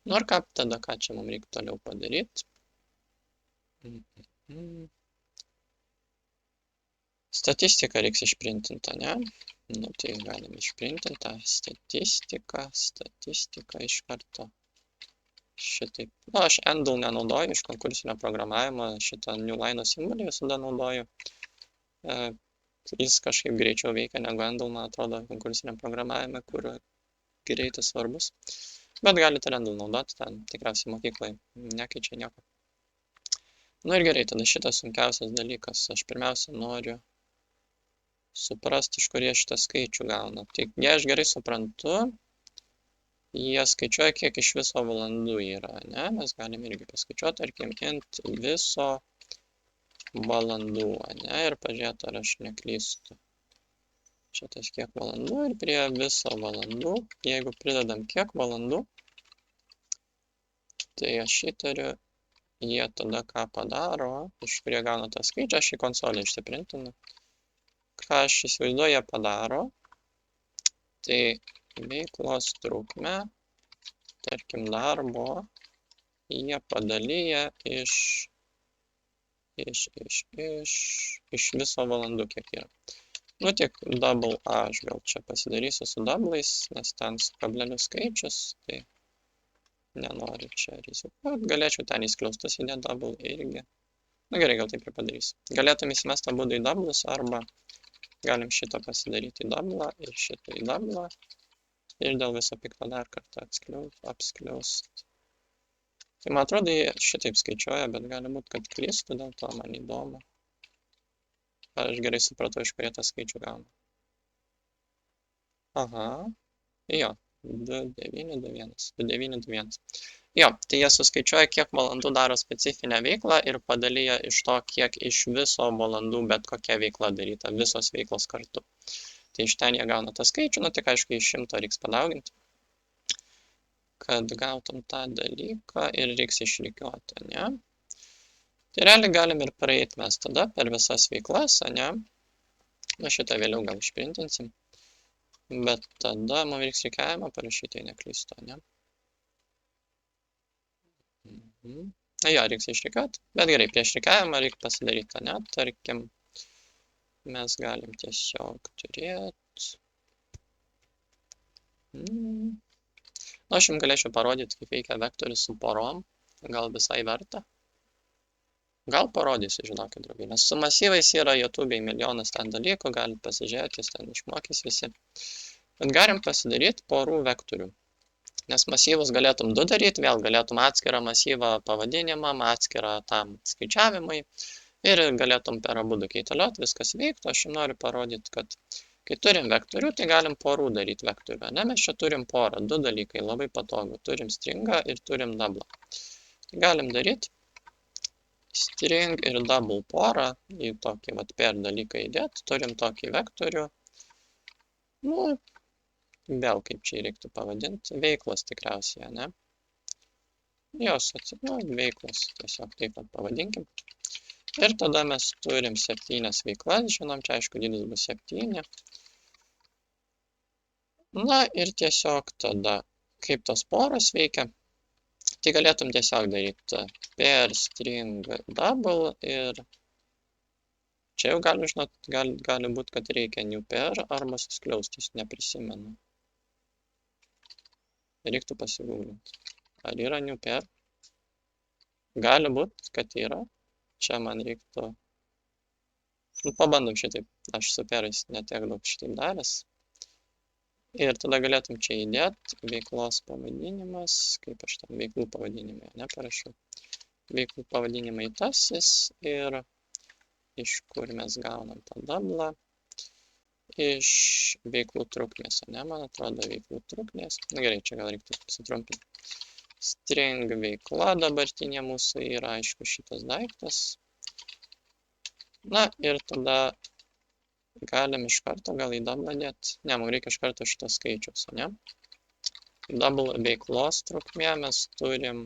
Nu ir ką, tada ką čia mums reikia toliau padaryti? Statistiką reiks išprintinti, ne? Nu, tai galim išprintintą statistiką iš karto. Šitaip. Nu, aš endl nenaudoju iš konkursinio programavimo, šitą newline simbolį visada naudoju. Jis kažkaip greičiau veikia negu endl, man atrodo, konkursiniam programavime, kur greitis svarbus. Bet galite endl naudoti, ten tikriausiai mokyklai nekeičia nieko. Nu ir gerai, tada šitas sunkiausias dalykas. Aš pirmiausia noriu suprasti, iš kur jie šitą skaičių gauna. Tai jei aš gerai suprantu, jie skaičiuoja, kiek iš viso valandų yra, ne? Mes galim irgi paskaičiuoti, tarkim, int viso valandų, ne? Ir pažiūrėti, ar aš neklystu. Šitas kiek valandų ir prie viso valandų, jeigu pridedam kiek valandų, tai aš įtariu, jie tada ką padaro, iš kur jie gauna tą skaičių, aš į konsolę išsiprintinu. Ką aš įsivaizduoju, jie padaro, tai veiklos trukmę, tarkim, darbo, jie padalyja iš viso valandų, kiek yra. Nu, tik double A, aš gal čia pasidarysiu su doublais, nes ten su kableliu skaičius, tai nenoriu čia rizikuoti. Galėčiau ten įskliaustus įdėti double irgi. Nu, gerai, gal taip ir padarysiu. Galėtum įsimesti abudu į doublus, arba galim šitą pasidaryti į doublą ir šitą į doublą. Ir dėl viso pikto dar kartą apskliaust. Tai man atrodo, jie šitaip skaičiuoja, bet gali būti, kad klystų, dėl to man įdomu. Ar aš gerai supratau, iš kur jie tą skaičių gauna. Aha, jo, 2921. Jo, tai jie suskaičiuoja, kiek valandų daro specifinę veiklą ir padalyja iš to, kiek iš viso valandų bet kokia veikla daryta, visos veiklos kartu. Tai iš ten jie gauna tą skaičių, nu tik aišku, iš 100 reiks padauginti, kad gautum tą dalyką ir reiks išrikiuoti, ne? Tai realiai galim ir praeiti mes tada per visas veiklas, ne? Nu šitą vėliau gal išprintinsim, bet tada mums reiks rikiavimą parašyti, jei neklystu, ne? Na jo, reiks išrikiuoti, bet gerai, prieš rikiavimą reikia pasidaryti, ne? Tarkim, mes galim tiesiog turėti. Aš jums galėčiau parodyti, kaip veikia vektorius su porom. Gal visai verta. Gal parodysiu, žinokit, draugai. Nes su masyvais yra YouTube'ai milijonas ten dalykų, galite pasižiūrėti, jis ten išmokys visi. Bet galim pasidaryti porų vektorių. Nes masyvus galėtum du daryti, vėl galėtum atskirą masyvą pavadinimam, atskirą tam skaičiavimui. Ir galėtum per abudu keitalioti, viskas veiktų. Aš jums noriu parodyti, kad kai turim vektorių, tai galim porų daryti vektorių. Ne, mes čia turim porą, du dalykai, labai patogu. Turim stringą ir turim double. Tai galim daryti string ir double porą, į tokį vat pair dalyką įdėti. Turim tokį vektorių. Nu, vėl kaip čia reiktų pavadinti. Veiklos tikriausiai, ne? Jos, nu, veiklos, tiesiog taip pat pavadinkim. Ir tada mes turim 7 veiklas, žinom, čia aišku dydis bus 7. Na ir tiesiog tada, kaip tos poros veikia, tai galėtum tiesiog daryti pair string double ir čia jau gali, žinot, gali būti, kad reikia new pair arba suskliaustis, neprisimenu. Reiktų pasigūglinti. Ar yra new pair? Gali būti, kad yra. Čia man reiktų Nu, pabandom šitaip. Aš su perais netiek daug šitaip daręs. Ir tada galėtum čia įdėti veiklos pavadinimas, kaip aš tam veiklų pavadinimą neparašiau. Veiklų pavadinimai tasis ir iš kur mes gaunam tą doublą. Iš veiklų trukmės, ne, man atrodo, veiklų trukmės. Na gerai, čia gal reiktų sutrumpinti. String veikla dabartinė mūsų yra, aišku, šitas daiktas. Na ir tada galim iš karto gal į double dėti. Ne, mums reikia iš karto šitos skaičius, ne? Double veiklos trukmė mes turim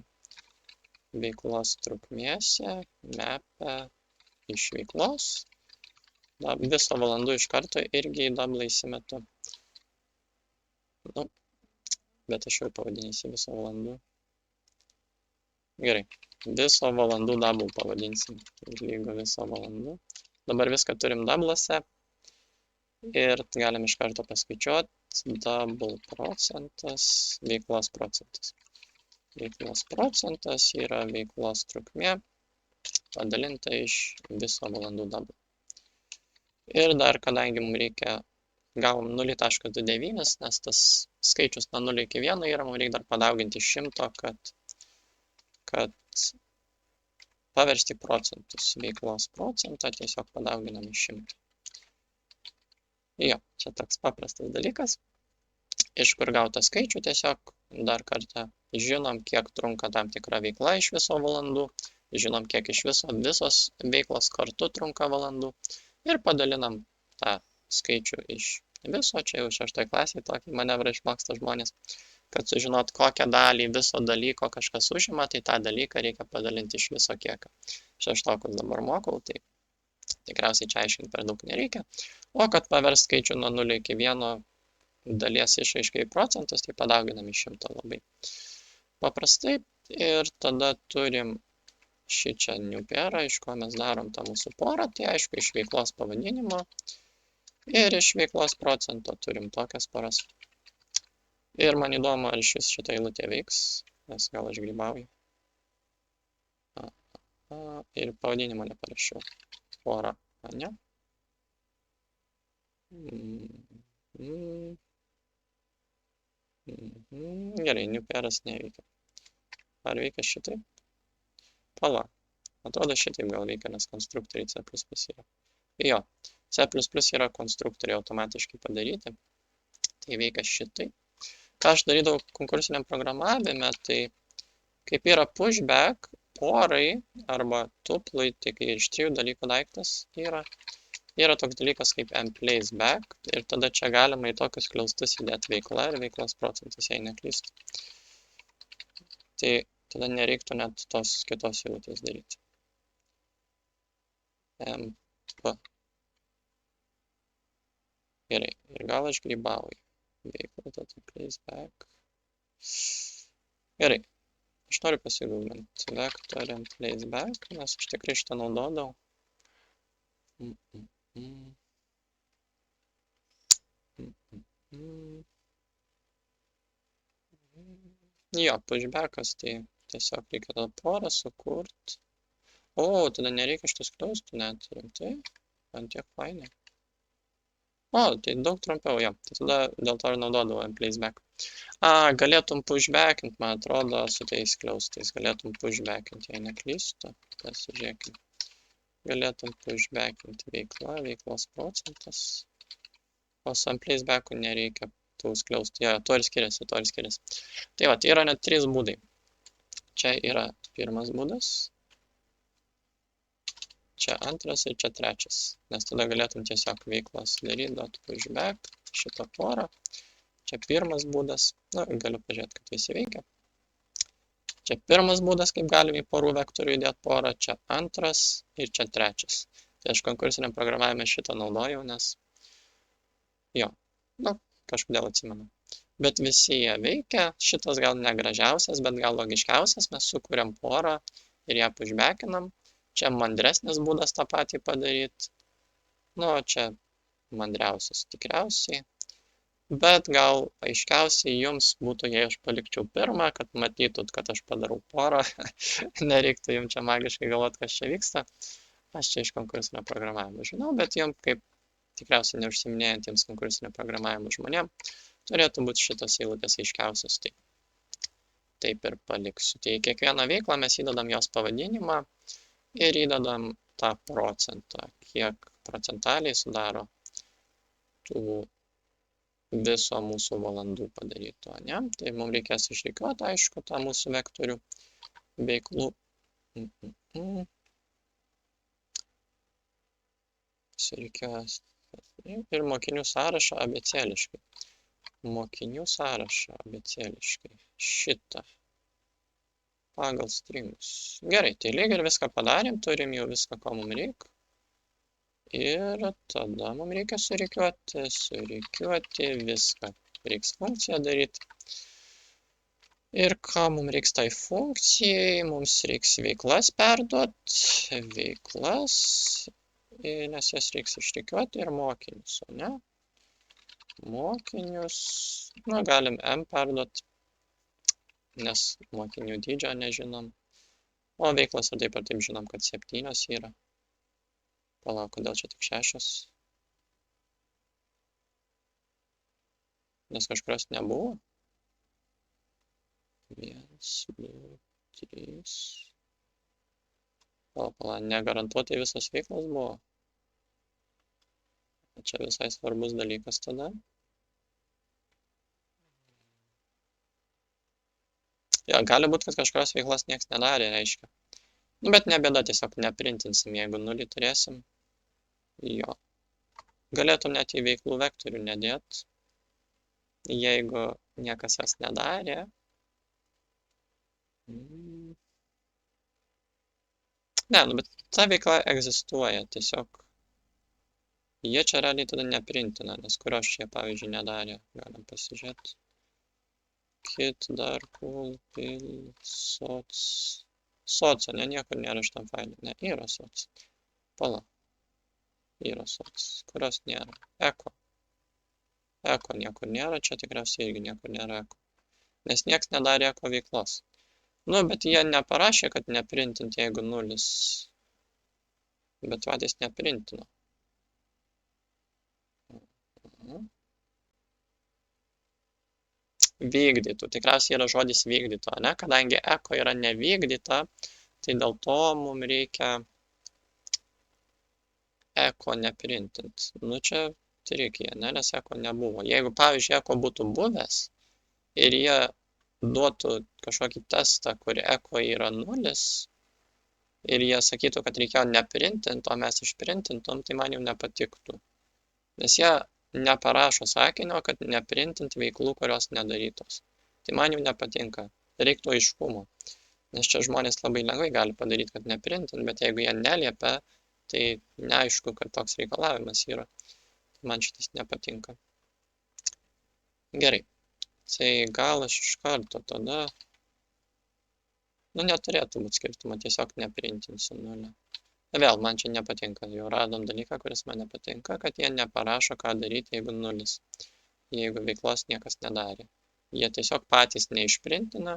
veiklos trukmėse, mapę iš veiklos. Viso valandų iš karto irgi į double įsimetu. Nu, bet aš jau pavadinsiu viso valandų. Gerai, viso valandų double pavadinsim. Lygu viso valandų. Dabar viską turim doublose. Ir galim iš karto paskaičiuoti double procentas, veiklos procentas. Veiklos procentas yra veiklos trukmė padalinta iš viso valandų double. Ir dar, kadangi mums reikia, gavom 0,29, nes tas skaičius nuo 0 iki 1 yra, mums reikia dar padauginti iš 100, kad paversti procentus. Veiklos procentą tiesiog padauginam iš 100. Jo, čia toks paprastas dalykas. Iš kur gautą skaičių tiesiog dar kartą žinom, kiek trunka tam tikra veikla iš viso valandų, žinom, kiek iš visos veiklos kartu trunka valandų ir padalinam tą skaičių iš viso. Čia jau 6 klasėje tokį manevrą išmoksta žmonės, kad sužinot, kokią dalį viso dalyko kažkas užima, tai tą dalyką reikia padalinti iš viso kiekio. 6 dabar mokau, tai tikriausiai čia aiškinti per daug nereikia. O kad pavers skaičių nuo 0 iki 1 dalies išraiškai procentus, tai padauginam iš 100 labai paprastai. Ir tada turim šį čia new pairą, iš ko mes darom tą mūsų porą, tai aišku iš veiklos pavadinimo ir iš veiklos procento turim tokias poras. Ir man įdomu, ar šis šitą eilutę veiks, nes gal aš grybauju. Ir pavadinimo neparašiau. Pora, ne? Gerai, new pairas neveikia. Ar veikia šitaip? Pala. Atrodo šitaip gal veikia, nes konstruktoriai C++ yra. Jo, C++ yra konstruktoriai automatiškai padaryti. Tai veikia šitaip. Ką aš darydavau konkursiniam programavime, tai kaip yra pushback, porai arba tuplai, tai kai iš 3 dalykų daiktas yra toks dalykas kaip mPlaceBack ir tada čia galima į tokius kliaustus įdėti veikla ir veiklos procentas, jei neklystu. Tai tada nereiktų net tos kitos eilutės daryti. MP. Gerai, ir gal aš grybauju. Veikla, tada placeback. Gerai, aš noriu pasigūglinti vector mPlaceBack, nes aš tikrai šitą naudodavau. Jo, pushbackas, tai tiesiog reikia tada porą sukurt. O, tada nereikia šitus kliaustų net, rimtai, man tiek fainai. O, tai daug trumpiau, jo, tai tada dėl to ir naudodavau mPlaceBack. Galėtum pushbackint, man atrodo, su tais kliaustais, galėtum pushbackint, jei neklystu, pasižiūrėkim. Galėtum pushbackint veikla, veiklos procentas. O su mPlacebacku nereikia tų skliaustų, jo, to ir skiriasi. Tai va, tai yra net 3 būdai. Čia yra pirmas būdas. Čia antras ir čia trečias. Nes tada galėtum tiesiog veiklos daryti .pushback, šitą porą. Čia pirmas būdas. Na, galiu pažiūrėti, kad visi veikia. Čia pirmas būdas, kaip galim į porų vektorių įdėti porą. Čia antras ir čia trečias. Tai aš konkursiniam programavime šitą naudojau, nes jo, nu, kažkodėl atsimenu. Bet visi jie veikia. Šitas gal negražiausias, bet gal logiškiausias. Mes sukuriam porą ir ją pushbackinam. Čia mandresnis būdas tą patį padaryti. Nu, čia mandriausias tikriausiai. Bet gal aiškiausiai jums būtų, jei aš palikčiau pirmą, kad matytut, kad aš padarau porą. Nereiktų jums čia magiškai galvoti, kas čia vyksta. Aš čia iš konkursinio programavimo žinau, bet jom kaip tikriausiai neužsiminėjantiems konkursinio programavimo žmonėm turėtų būti šitas eilutės aiškiausias. Taip ir paliksiu. Tai kiekvieną veiklą mes įdedam jos pavadinimą ir įdedam tą procentą, kiek procentaliai sudaro tų viso mūsų valandų padaryto, ne? Tai mums reikės išrikiuoti, aišku, tą mūsų vektorių veiklų. Išrikiuos ir mokinių sąrašą abėcėliškai. Mokinių sąrašą abėcėliškai. Šitą. Pagal stringus. Gerai, tai lyg ir viską padarėm, turim jau viską, ko mums reikia. Ir tada mums reikia surikiuoti viską. Reiks funkciją daryti. Ir ką mums reiks tai funkcijai, mums reiks veiklas perduoti, veiklas, nes jas reiks išrikiuoti ir mokinius, o ne? Mokinius, na, galim m perduoti, nes mokinių dydžio nežinom. O veiklas ir taip žinom, kad 7 yra. Palauk, kodėl čia tik 6? Nes kažkurios nebuvo. 1, 2, 3. Pala, negarantuotai visos veiklos buvo. Čia visai svarbus dalykas tada. Jo, gali būti, kad kažkurios veiklos nieks nedarė, reiškia. Nu, bet ne bėda, tiesiog neprintinsim, jeigu 0 turėsim. Jo. Galėtum net į veiklų vektorių nedėt. Jeigu niekas jas nedarė. Ne, nu, bet ta veikla egzistuoja, tiesiog. Jie čia realiai tada neprintina, nes kurios čia, pavyzdžiui, nedarė. Galim pasižiūrėti. Kit, dar, cool, pil, soc. Soco, ne, niekur nėra šitam failį. Ne, yra soc. Pala. Yra soc. Kurios nėra? Eko. Eko niekur nėra, čia tikriausiai irgi niekur nėra eko. Nes nieks nedarė eko veiklos. Nu, bet jie neparašė, kad neprintint, jeigu 0. Bet patys neprintino. Vykdytų. Tikriausiai yra žodis vykdyto, ne? Kadangi eko yra nevykdyta, tai dėl to mums reikia eko neprintint. Nu, čia trikija, ne? Nes eko nebuvo. Jeigu, pavyzdžiui, eko būtų buvęs ir jie duotų kažkokį testą, kur eko yra 0 ir jie sakytų, kad reikėjo neprintint, o mes išprintintum, tai man jau nepatiktų. Nes jie neparašo sakinio, kad neprintint veiklų, kurios nedarytos. Tai man jau nepatinka. Reiktų aiškumo. Nes čia žmonės labai lengvai gali padaryti, kad neprintint, bet jeigu jie neliepia, tai neaišku, kad toks reikalavimas yra. Man šitas nepatinka. Gerai. Tai gal aš iš karto tada... Nu, neturėtų būti skirtumo, tiesiog neprintinsiu 0. Vėl, man čia nepatinka. Jau radom dalyką, kuris man nepatinka, kad jie neparašo, ką daryti, jeigu 0. Jeigu veiklos niekas nedarė. Jie tiesiog patys neišprintina.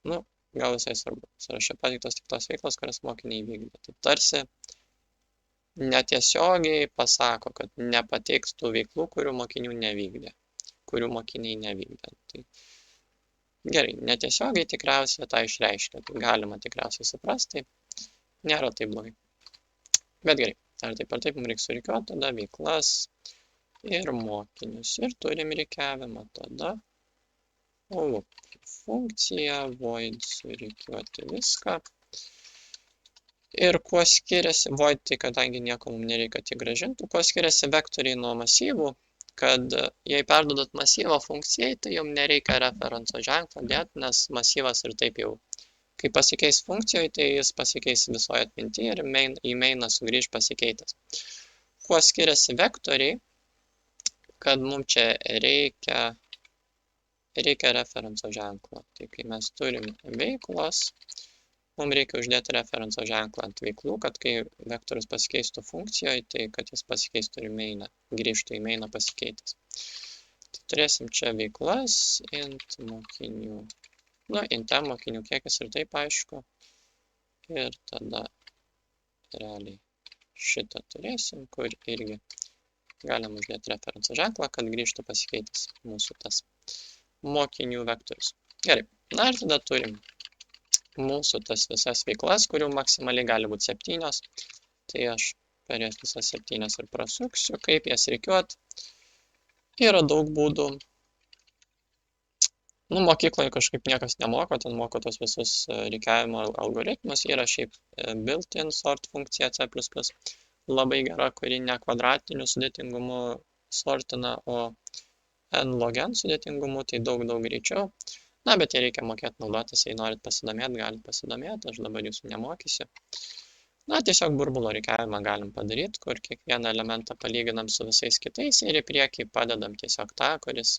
Nu, gal visai svarbu. Sąraše pateiktos tik tos veiklos, kurias mokiniai vykdė. Tai tarsi netiesiogiai pasako, kad nepateiks tų veiklų, kurių mokinių nevykdė. Kurių mokiniai nevykdė. Tai gerai, netiesiogiai tikriausiai tą išreiškia. Tai galima tikriausiai suprasti. Nėra tai blogai. Bet gerai, ar taip mums reikia surikiuoti, tada veiklas ir mokinius. Ir turim rikiavimą tada. Funkcija, void surikiuoti viską. Ir kuo skiriasi, void tai kadangi nieko mums nereikia tik grąžinti, kuo skiriasi vektoriai nuo masyvų, kad jei perduodat masyvą funkcijai, tai jums nereikia referenco ženklo dėti, nes masyvas ir taip jau, kai pasikeis funkcijoje, tai jis pasikeis visoje atmintyje ir į mainą sugrįž pasikeitęs. Kuo skiriasi vektoriai, kad mums čia reikia referenco ženklo. Tai kai mes turim veiklos, mums reikia uždėti referenco ženklą ant veiklų, kad kai vektorius pasikeistų funkcijoje, tai kad jis pasikeistų į mainą, grįžtų į mainą pasikeitęs. Tai turėsim čia veiklas, int mokinių. Nu, int mokinių kiekis ir taip aišku. ir tada realiai šitą turėsim, kur irgi galim uždėti referenso ženklą, kad grįžtų pasikeitęs mūsų tas mokinių vektorius. Gerai, na ir tada turim mūsų tas visas veiklas, kurių maksimaliai gali būti 7. Tai aš per jas visas 7 ir prasuksiu, kaip jas reikiuot. Yra daug būdų. Nu, mokykloje kažkaip niekas nemoko, ten moko tos visus reikiavimo algoritmus. Yra šiaip built-in sort funkcija C++. Labai gera, kuri ne kvadratiniu sudėtingumu sortina, o n log n sudėtingumu, tai daug greičiau. Na, bet jie reikia mokėti naudotis, jei norit pasidomėti, galite pasidomėti, aš dabar jūsų nemokysiu. Na, tiesiog burbulo reikiavimą galim padaryti, kur kiekvieną elementą palyginam su visais kitais ir į priekį padedam tiesiog tą, kuris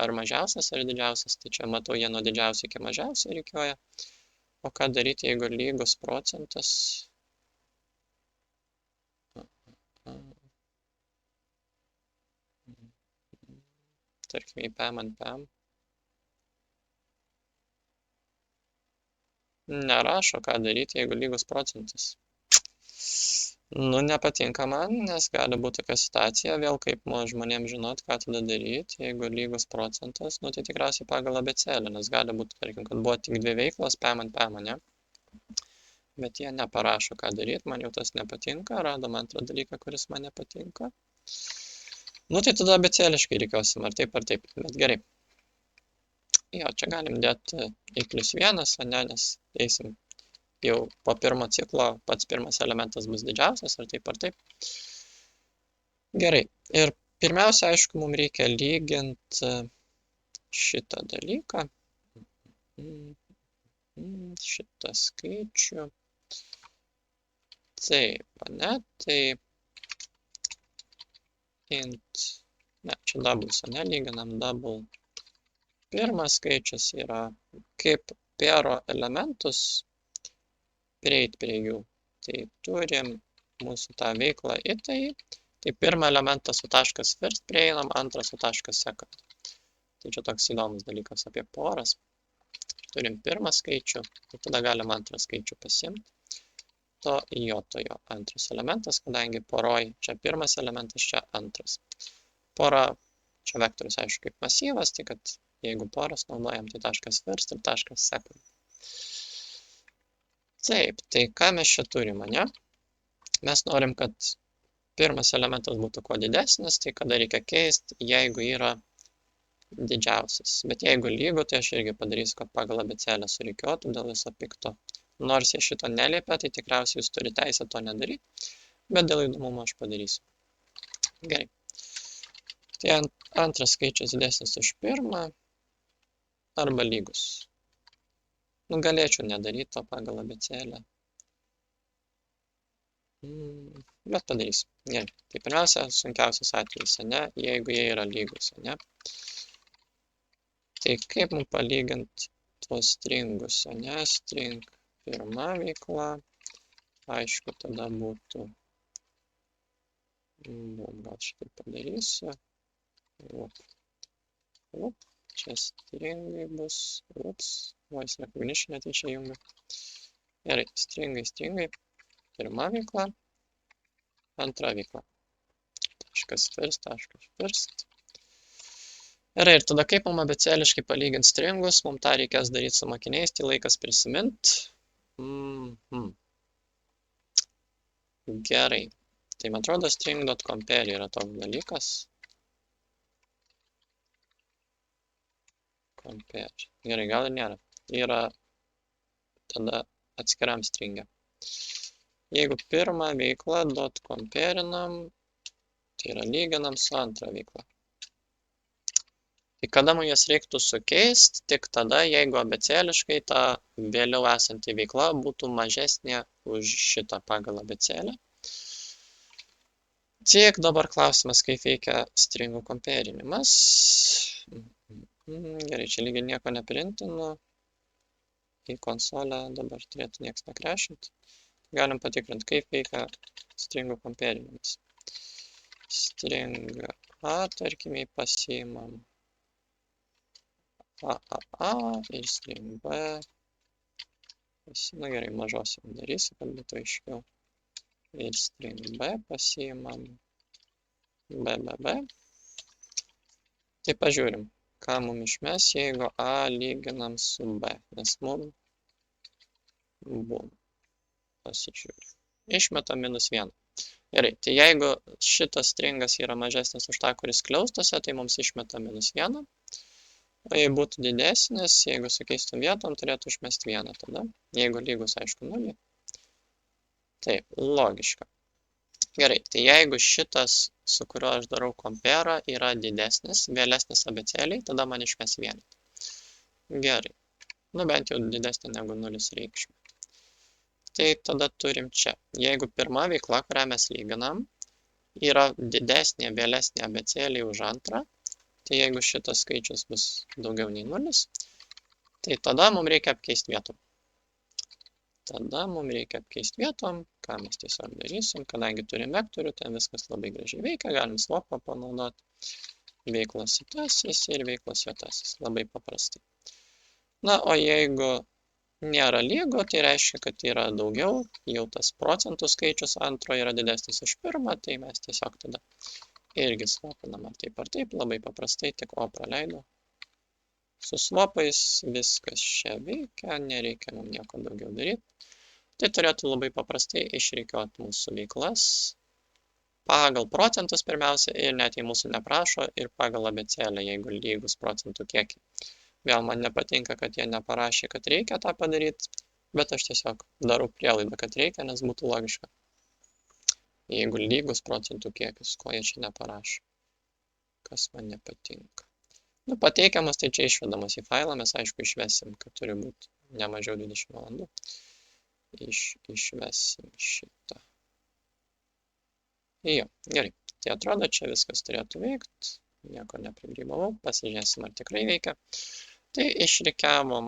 ar mažiausias, ar didžiausias. Tai čia matau, jie nuo didžiausio iki mažiausio reikioja. O ką daryti, jeigu lygus procentas? Tarkime, į PM ant PM. Nerašo, ką daryti, jeigu lygus procentas. Nu, nepatinka man, nes gali būti tokia situacija, vėl kaip žmonėms žinot, ką tada daryti, jeigu lygus procentas, nu, tai tikriausiai pagal abėcėlę, nes gali būti, tarkim, kad buvo tik 2 veiklos, PM ant PM, ne? Bet jie neparašo, ką daryti, man jau tas nepatinka, radom antrą dalyką, kuris man nepatinka. Nu, tai tada abėcėliškai reikiosim, ar taip, bet gerai. Jo, čia galim dėti i+1, ne, nes eisim jau po pirmo ciklo, pats pirmas elementas bus didžiausias, ar taip. Gerai, ir pirmiausia, aišku, mums reikia lyginti šitą dalyką, šitą skaičių. Taip, ne, tai int, ne, čia doubles, ne, lyginam double. Pirmas skaičius yra kaip pero elementus prieit prie jų. Tai turim mūsų tą veiklą į tai. Tai pirmą elementą su taškas first prieinam, antrą su taškas second. Tai čia toks įdomus dalykas apie poras. Turim pirmą skaičių, tai tada galim antrą skaičių pasimti. To jotojo antras elementas, kadangi poroj čia pirmas elementas, čia antras. Pora, čia vektorius aišku kaip masyvas, tai kad jeigu poras naudojam, tai taškas first ir taškas second. Taip, tai ką mes čia turim, ne? Mes norim, kad pirmas elementas būtų kuo didesnis, tai kada reikia keisti, jeigu yra didžiausias. Bet jeigu lygu, tai aš irgi padarysiu, kad pagal abėcėlę sureikiotų dėl viso pikto. Nors jie šito neliepia, tai tikriausiai jūs turite teisę to nedaryti, bet dėl įdomumo aš padarysiu. Gerai. Tai antras skaičius didesnis už pirmą arba lygus. Nu, galėčiau nedaryti to pagal abėcėlę. Bet padarysiu. Gerai. Tai pirmiausia, sunkiausias atvejis, ne? Jeigu jie yra lygus, ne? Tai kaip mums palyginti tuos stringus, ne? String pirma veikla. Aišku, tada būtų. Gal šitaip padarysiu. Čia stringai bus. Voice recognition ateičia jungia. Gerai, stringai. Pirma veikla. Antra veikla. Taškas first. Gerai, ir tada kaip mums abėcėliškai palyginti stringus, mums tą reikės daryti su mokiniais, tai laikas prisimint. Gerai. Tai man atrodo string.compare yra toks dalykas. Compare. Gerai, gal ir nėra. Yra tada atskiram stringė. Jeigu pirmą veiklą .comparinam, tai yra lyginam su antrą veiklą. Tai kada mums jas reiktų sukeisti, tik tada, jeigu abėcėliškai ta vėliau esanti veikla būtų mažesnė už šitą pagal abėcėlę. Tik dabar klausimas, kaip veikia stringų komperinimas. Gerai, čia lygiai nieko neprintinu. Į konsolę dabar turėtų niekas nekrešinti. Galim patikrinti, kaip veikia stringų komperinimas. String A, tarkime, pasiimam A ir string B Na gerai, mažosiam darysiu, kad būtų aiškiau. Ir string b pasiimam. B. Tai pažiūrim, ką mums išmes, jeigu a lyginam su b, nes mums bum. Pasižiūrim. Išmeta -1. Gerai, tai jeigu šitas stringas yra mažesnis už tą, kuris skliaustuose, tai mums išmeta -1. O jei būtų didesnis, jeigu sukeistum vietom, turėtų išmesti 1 tada. Jeigu lygus, aišku, 0. Taip, logiška. Gerai, tai jeigu šitas, su kuriuo aš darau compare, yra didesnis, vėlesnis abėcėliai, tada man išmes 1. Gerai. Nu, bent jau didesnė negu 0 reikšmė. Tai tada turim čia. Jeigu pirma veikla, kurią mes lyginam, yra didesnė, vėlesnė abėcėliai už antrą, tai jeigu šitas skaičius bus daugiau nei 0, tai tada mums reikia apkeisti vietom. Ką mes tiesiog darysim, kadangi turim vektorių, tai viskas labai gražiai veikia, galim swapą panaudoti. Veiklos juotasis ir veiklos juotasis. Labai paprastai. Na, o jeigu nėra lygu, tai reiškia, kad yra daugiau, jau tas procentų skaičius antro yra didesnis už pirmą, tai mes tiesiog tada irgi swapinam ar taip, labai paprastai, tik o praleidau. Su swapais viskas čia veikia, nereikia mums nieko daugiau daryti. Tai turėtų labai paprastai išrikiuoti mūsų veiklas pagal procentus pirmiausia ir net jei mūsų neprašo ir pagal abėcėlę, jeigu lygus procentų kiekiai. Vėl man nepatinka, kad jie neparašė, kad reikia tą padaryti, bet aš tiesiog darau prielaidą, kad reikia, nes būtų logiška. Jeigu lygus procentų kiekis, ko jie čia neparašo, kas man nepatinka. Nu, pateikiamas, tai čia išvedamas į failą, mes aišku išvesim, kad turi būti ne mažiau 20 valandų. Išvesim šitą. Jo, gerai. Tai atrodo, čia viskas turėtų veikti. Nieko neprigrybavau, pasižiūrėsim, ar tikrai veikia. Tai išrikiavom,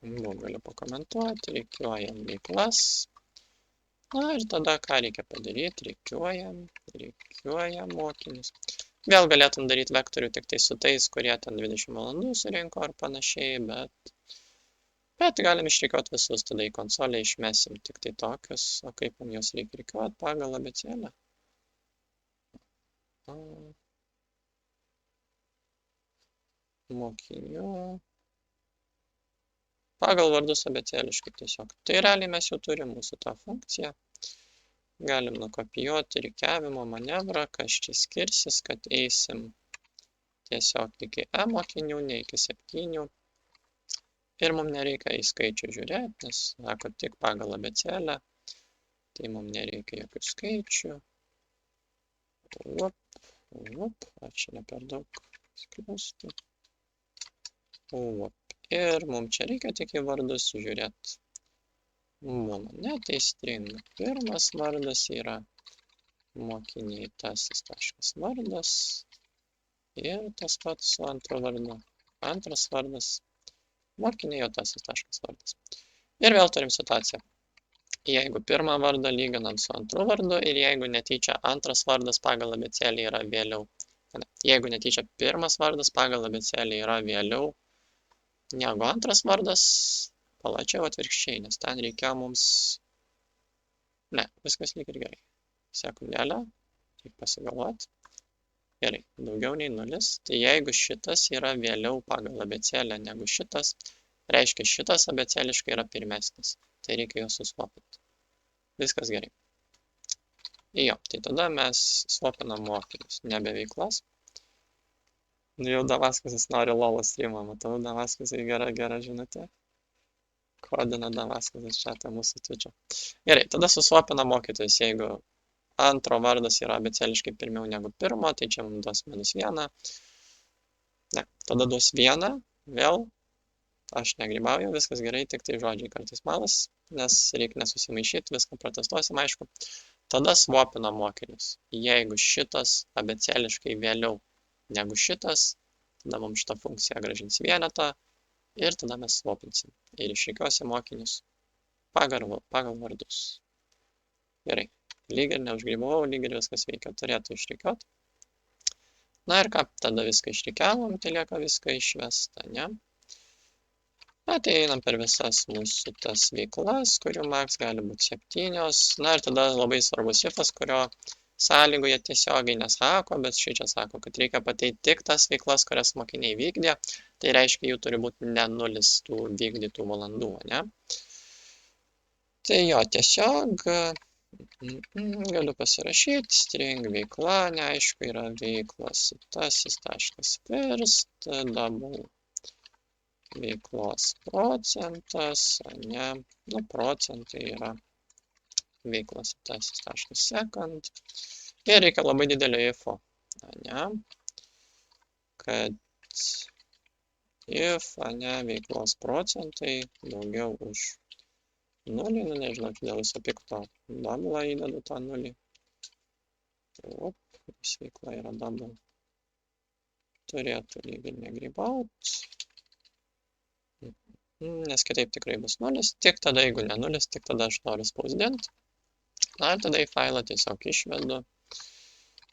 galiu pakomentuoti, rikiuojam veiklas. Na ir tada ką reikia padaryti, rikiuojam mokinius. Vėl galėtum daryti vektorių tik tai su tais, kurie ten 20 valandų surinko ar panašiai, bet galim išrikiuoti visus, tada į konsolę išmesim tik tai tokius, o kaip mums juos reikia rikiuoti pagal abėcėlę. Mokinių. Pagal vardus abėcėliškai tiesiog. Tai realiai mes jau turim mūsų tą funkciją. Galim nukopijuoti rikiavimo manevrą, kas čia skirsis, kad eisim tiesiog iki e mokinių, ne iki 7. Ir mums nereikia į skaičių žiūrėti, nes sako tik pagal abėcėlę. Tai mums nereikia jokių skaičių. Ar čia ne per daug skriausti. Ir mums čia reikia tik į vardus žiūrėti. Ne, tai string. Pirmas vardas yra mokiniai tasis taškas vardas. Ir tas pats su antro vardu. Antras vardas mokiniai tasis taškas vardas. Ir vėl turim situaciją. Jeigu pirmą vardą lyginam su antru vardu ir jeigu netyčia antras vardas pagal abėcėlę yra vėliau. Jeigu netyčia pirmas vardas pagal abėcėlę yra vėliau negu antras vardas, plačiau atvirkščiai, nes ten reikėjo mums... Ne, viskas lyg ir gerai. Sekundėlę, tik pasigalvoti. Gerai, daugiau nei 0. Tai jeigu šitas yra vėliau pagal abėcėlę negu šitas, reiškia šitas abėcėliškai yra pirmesnis. Tai reikia juos suswapinti. Viskas gerai. Jo, tai tada mes swapinam mokinius, nebe veiklas. Jau Damaskasas nori lolo streamą, matau, Damaskasai gera žinutė. Kodina Damaskasas čia mūsų Twitch'o. Gerai, tada suswapinam mokytojus, jeigu antro vardas yra abėcėliškai pirmiau negu pirmo, tai čia mums duos -1. Ne, tada duos 1, vėl, aš negrybauju, viskas gerai, tik tai žodžiai kartais malas, nes reikia nesusimaišyti, viską protestuosim, aišku. Tada swapinam mokinius. Jeigu šitas abėcėliškai vėliau negu šitas, tada mums šitą funkciją grąžins vienetą ir tada mes swapinsim. Ir išrikiuosim mokinius pagal vardus. Gerai, lyg ir neužgrybavau, lyg ir viskas veikia, turėtų išrikiuoti. Na ir ką, tada viską išrikiavom, tai lieka viską išvesta, ne? Na, tai einam per visas mūsų tas veiklas, kurių max gali būti 7. Na ir tada labai svarbus ifas, kurio sąlygoje tiesiogiai nesako, bet šį čia sako, kad reikia pateikti tik tas veiklas, kurias mokiniai vykdė. Tai reiškia, jų turi būti ne 0 tų vykdytų valandų, ne? Tai jo, tiesiog galiu pasirašyti, string veikla, neaišku, yra veiklos tasis.first, double veiklos procentas, ne, nu, procentai yra veiklos tasis.second. Ir reikia labai didelio ifo, ne, kad if, ne, veiklos procentai daugiau už 0, nu nežinau, dėl viso pikto double įdedu tą 0. Op, vis veikla yra double. Turėtų lygiai negrybaut. Nes kitaip tikrai bus 0. Tik tada, jeigu ne 0, tik tada aš noriu spausdinti. Na, tada į failą tiesiog išvedu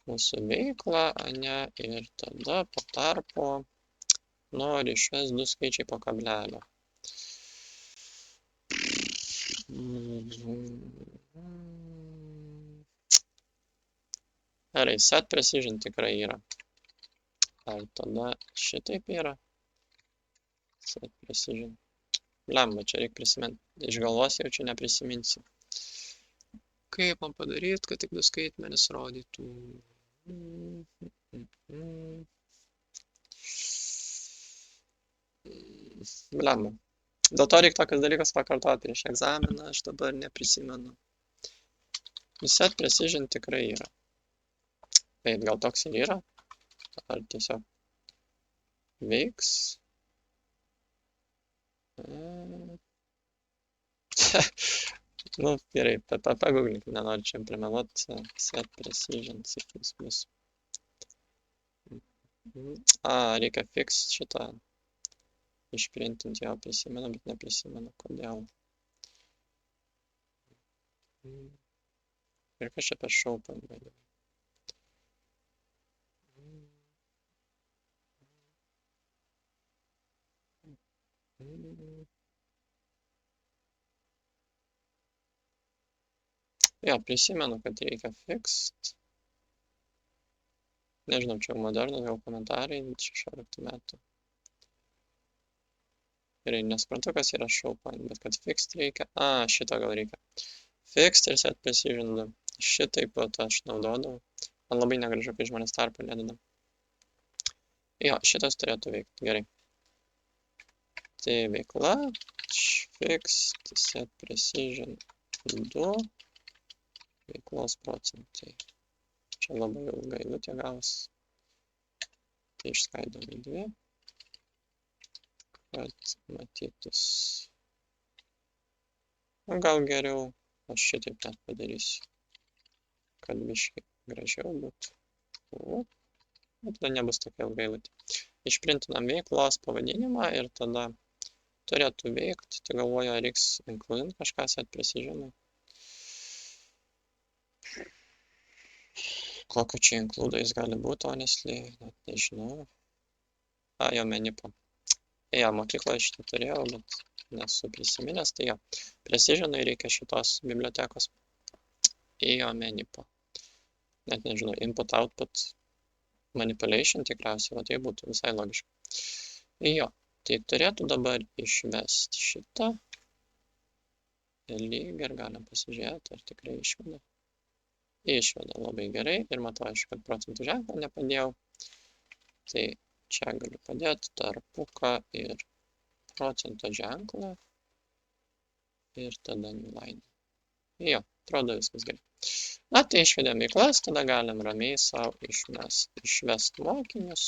mūsų veiklą, ne, ir tada po tarpo noriu išvesti 2 skaičiai po kablelio. Gerai, set precision tikrai yra. Ar tada šitaip yra? Set precision. Blemba, čia reikia prisiminti. Iš galvos jau čia neprisiminsiu. Kaip man padaryti, kad tik 2 skaitmenis rodytų? Blemba. Dėl to reikia tokius dalykus pakartoti prieš egzaminą, aš dabar neprisimenu. Set precision tikrai yra. Bet gal toks ir yra? Ar tiesiog veiks? Nu, gerai, pagooglink, nenoriu čia primeluoti. Set precision, ciklis bus. Reikia fix šitą. Išprintinti jo prisimenu, bet neprisimenu, kodėl. Ir kas čia per šaupą, vadinasi. Jo, prisimenu, kad reikia fixed. Nežinau, čia jau modernus, gal komentarai 16 metų. Gerai, nesuprantu, kas yra showpoint, bet kad fixed reikia. Šito gal reikia. Fixed ir set precision 2. Šitaip pat aš naudodavau. Man labai negražu, kai žmonės tarpą nededa. Jo, šitas turėtų veikti. Gerai. Tai veikla. Fixed set precision 2. Veiklos procentai. Čia labai ilgai eilutė gavos. Tai išskaidom į 2. Kad matytus. Gal geriau aš šitaip net padarysiu. Kad biškai gražiau būtų. Bet tada nebus tokia ilga eilutė. Išprintinam veiklos pavadinimą ir tada turėtų veikti. Tai galvoju, ar reiks include kažką set precision. Kokio čia include jis gali būti, honestly, net nežinau. Jo, menipo. Jo, mokykloje šitą turėjau, bet nesu prisiminęs. Tai jo, precisionui reikia šitos bibliotekos. Jo, menipo. Net nežinau, input, output, manipulation tikriausiai, o tai būtų visai logiška. Jo, tai turėtų dabar išvesti šitą. Ir lyg ir galim pasižiūrėti, ar tikrai išveda. Išveda labai gerai ir matau, aišku, kad procentų ženklą nepadėjau. Tai čia galiu padėti tarpuką ir procento ženklą. Ir tada newline. Jo, atrodo viskas gerai. Na, tai išvedėm veiklas, tada galim ramiai savo išvest mokinius.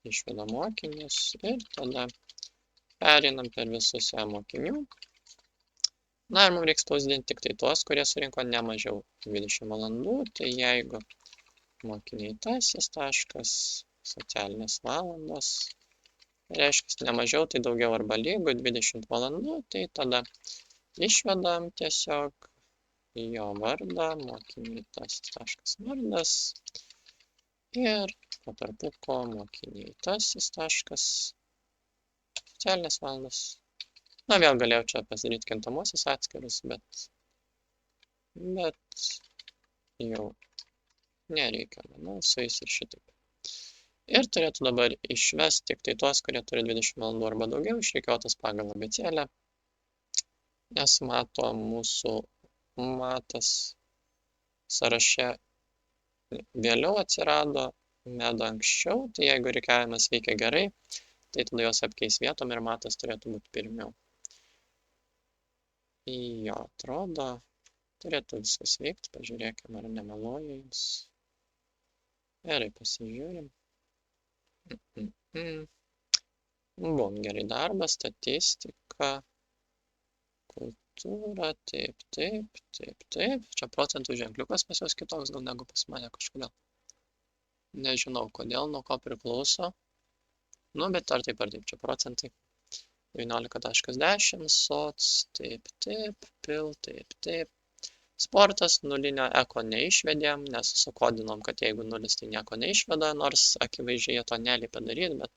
Išvedam mokinius ir tada pereinam per visus mokinių. Na, ir mums reiks spausdinti tik tai tuos, kurie surinko ne mažiau 20 valandų. Tai jeigu mokiniai tasis taškas, socialinės valandos, reiškia ne mažiau, tai daugiau arba lygu 20 valandų, tai tada išvedam tiesiog jo vardą, mokiniai tasis taškas vardas ir po tarpuko mokiniai tasis taškas, socialinės valandos. Na, vėl galėjau čia pasidaryti kintamuosius atskirus, bet jau nereikia, manau, su jais ir šitaip. Ir turėtų dabar išvesti tik tai tuos, kurie turi 20 valandų arba daugiau, išrikiuotas pagal abėcėlę, nes mato mūsų matas sąraše vėliau atsirado, meda anksčiau, tai jeigu rikiavimas veikia gerai, tai tada jos apkeis vietom ir matas turėtų būti pirmiau. Jo, atrodo, turėtų viskas veikti, pažiūrėkime, ar nemeluoju jums. Gerai, pasižiūrim. Buvom, gerai, darbas, statistika, kultūra, taip. Čia procentų ženkliukas pas juos kitoks gal negu pas mane kažkodėl. Nežinau kodėl, nuo ko priklauso. Nu, bet ar taip, čia procentai. 19.10, soc, taip, pil, taip. Sportas, nulinio eko neišvedėm, nes sukodinom, kad jeigu nulis, tai nieko neišveda, nors akivaizdžiai jie to neliepia daryti, bet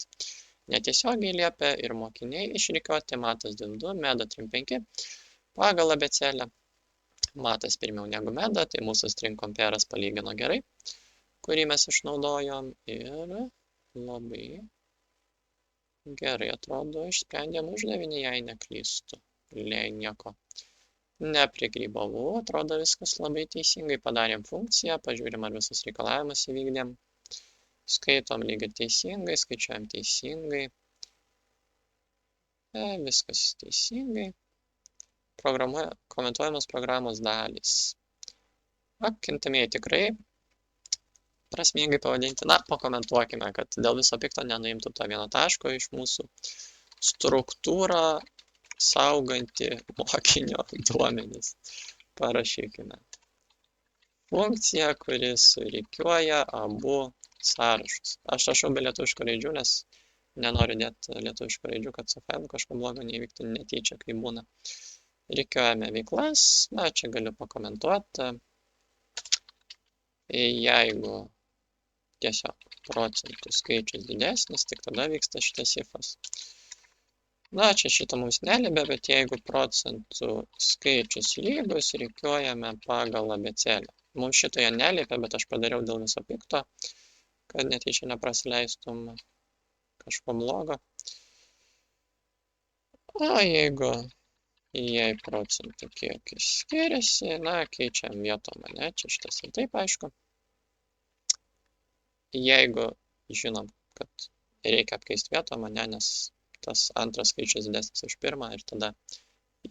netiesiogiai liepia ir mokiniai išrikiuoti, matas 2, meda 3.5, pagal abėcėlę. Matas pirmiau negu meda, tai mūsų string compare'as palygino gerai, kurį mes išnaudojom ir labai gerai atrodo išsprendėm uždavinį, jei neklystu, nieko. Neprigrybavau, atrodo viskas labai teisingai, padarėm funkciją, pažiūrim, ar visus reikalavimus įvykdėm, skaitom lygiai teisingai, skaičiuojam teisingai, viskas teisingai, komentuojamos programos dalys. Kintamieji tikrai prasmingai pavadinti, pakomentuokime, kad dėl viso pikto nenuimtų to vieno taško iš mūsų struktūrą sauganti mokinio duomenis. Parašykime. Funkcija, kuri surikiuoja abu sąrašus. Aš rašau be lietuviškų raidžių, nes nenoriu dėti lietuviškų raidžių, kad su failu kažko blogo neįvyktų netyčia, kai būna. Rikiuojame veiklas. Čia galiu pakomentuoti. Jeigu tiesiog procentų skaičius didesnis, tik tada vyksta šitas ifas. Čia šitą mums neliebė, bet jeigu procentų skaičius lygus, rikiuojame pagal abėcėlę. Mums šitoje neliebė, bet aš padariau dėl viso pikto, kad netyčia neprasileistum kažko blogo. O jei procentų kiekis skiriasi, keičiam vietom, čia šitas ir taip aišku. Jeigu žinom, kad reikia apkeisti vietom, nes tas antras skaičius didesnis už pirmą ir tada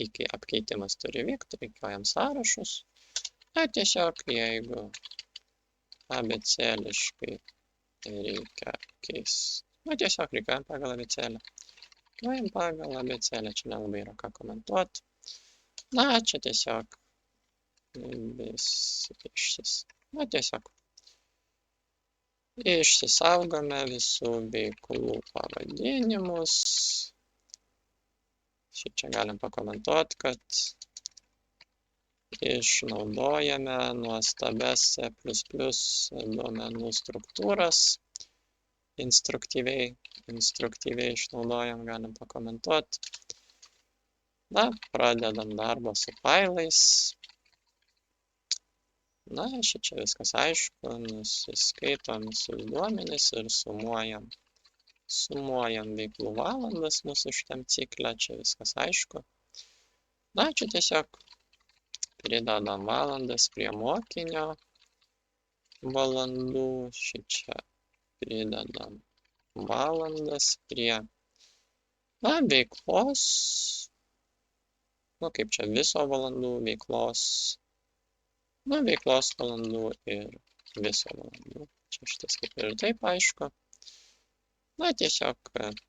iki apkeitimas turi vykti, rikiuojam sąrašus. Tiesiog jeigu abėcėliškai reikia keisti, tiesiog rikiuojam pagal abėcėlę. Rikiuojam pagal abėcėlę, čia nelabai yra ką komentuoti. Čia tiesiog tiesiog išsisaugome visų veiklų pavadinimus. Čia galim pakomentuoti, kad išnaudojame nuostabias C++ duomenų struktūras. Instruktyviai išnaudojam, galim pakomentuoti. Pradedam darbą su failais. Čia viskas aišku, nusiskaitom visus duomenis ir sumuojam veiklų valandas mūsų šitam cikle, čia viskas aišku. Čia tiesiog pridedam valandas prie mokinio valandų, čia pridedam valandas prie veiklos, kaip čia viso valandų veiklos, veiklos valandų ir viso valandų. Čia šitas kaip ir taip aišku. Tiesiog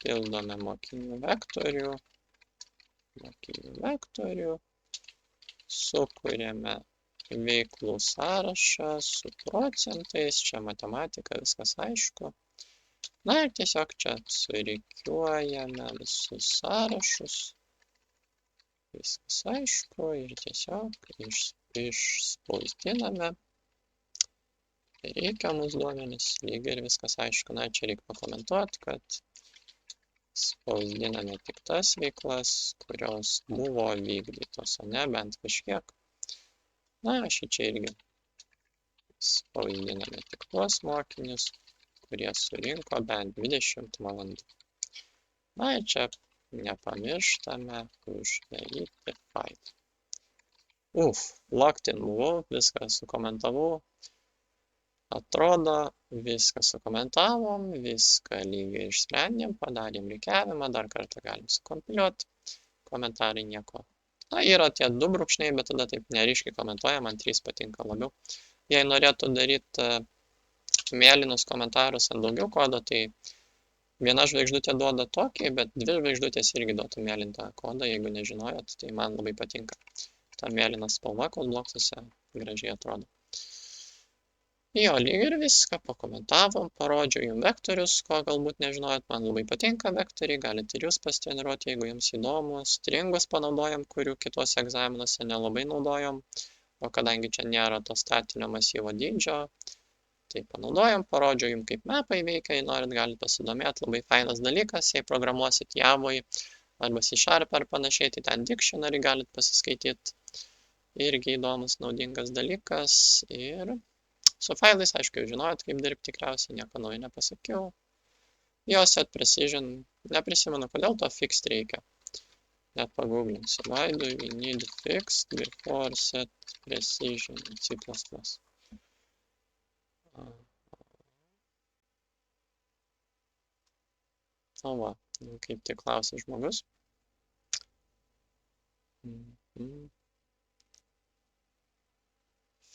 pildome mokinių vektorių, sukuriame veiklų sąrašą su procentais, čia matematika, viskas aišku. Ir tiesiog čia surikiuojame visus sąrašus, viskas aišku ir tiesiog išspausdiname reikiamus duomenis, lygiai ir viskas aišku. Čia reikia pakomentuoti, kad Spausdiname tik tas veiklas, kurios buvo vykdytos, o ne bent kažkiek. Na, šičia irgi spausdiname tik tuos mokinius, kurie surinko bent 20 valandų. Na, ir čia nepamirštame uždaryti failą. Logged in buvau, viską sukomentavau. Atrodo, viską sukomentavom, viską lygiai išsprendėm, padarėm rikiavimą, dar kartą galim sukompiliuoti. Komentarai nieko. Na, yra tie 2 brūkšniai, bet tada taip neryškiai komentuoja, man 3 patinka labiau. Jei norėtų daryti mėlynus komentarus ant daugiau kodo, tai 1 žvaigždutė duoda tokį, bet 2 žvaigždutės irgi duotų mėlyntą kodą, jeigu nežinojot, tai man labai patinka. Ta mėlyna spalva kodbloksuose gražiai atrodo. Jo, lyg ir viską pakomentavom, parodžiau jums vektorius, ko galbūt nežinojot, man labai patinka vektoriai, galite ir jūs pasitreniruoti, jeigu jums įdomu. Stringus panaudojam, kurių kituose egzaminuose nelabai naudojom, o kadangi čia nėra to statinio masyvo dydžio, tai panaudojam, parodžiau jums, kaip mapai veikia, jei norit, galite pasidomėti, labai fainas dalykas, jei programuosit Javoj arba C# ar panašiai, tai ten dictionary galite pasiskaityti, irgi įdomus, naudingas dalykas ir su failais, aišku, jau žinojot, kaip dirbti tikriausiai, nieko naujo nepasakiau. Jo, set precision, neprisimenu, kodėl to fixed reikia. Net paguglinsiu. Why do we need fixed before set precision in C++? O va, kaip tik klausia žmogus.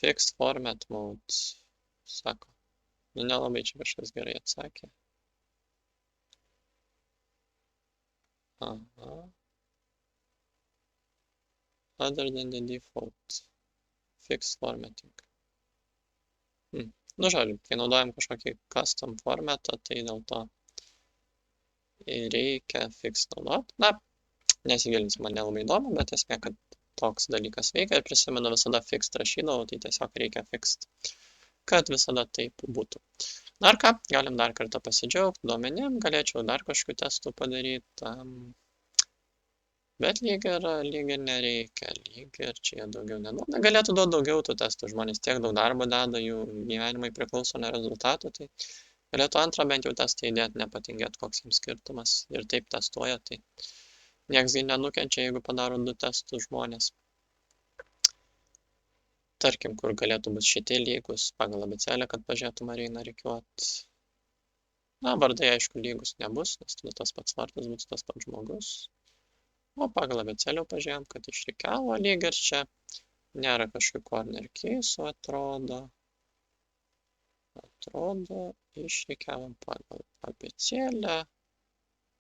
Fixed format mode, sako. Nu, nelabai čia kažkas gerai atsakė. Aha. Other than the default. Fixed formatting. Nu, žodžiu, kai naudojam kažkokį custom formatą, tai dėl to reikia fixed naudot. Na, nesigilinsiu, man nelabai įdomu, bet esmė, kad toks dalykas veikia ir prisimenu visada fixed rašydavau, tai tiesiog reikia fixed, kad visada taip būtų. Na ir ką, galim dar kartą pasidžiaugti duomenim, galėčiau dar kažkokių testų padaryti, bet lyg ir nereikia, lyg ir čia daugiau neduoda. Galėtų duoti daugiau tų testų, žmonės tiek daug darbo deda, jų gyvenimai priklauso nuo rezultatų, tai galėtų antrą bent jau testą įdėti, nepatingėti, koks jums skirtumas ir taip testuoja, tai nieks nenukenčia, jeigu padaro 2 testus žmonės. Tarkim, kur galėtų būti šitie lygus pagal abėcėlę, kad pažiūrėtum, ar eina rikiuot. Na, vardai, aišku, lygus nebus, nes tada tas pats vardas būtų tas pats žmogus. O pagal abėcėlę pažiūrėjom, kad išrikiavo lyg ir čia. Nėra kažkokių corner keysų, atrodo. Išrikiavom pagal abėcėlę.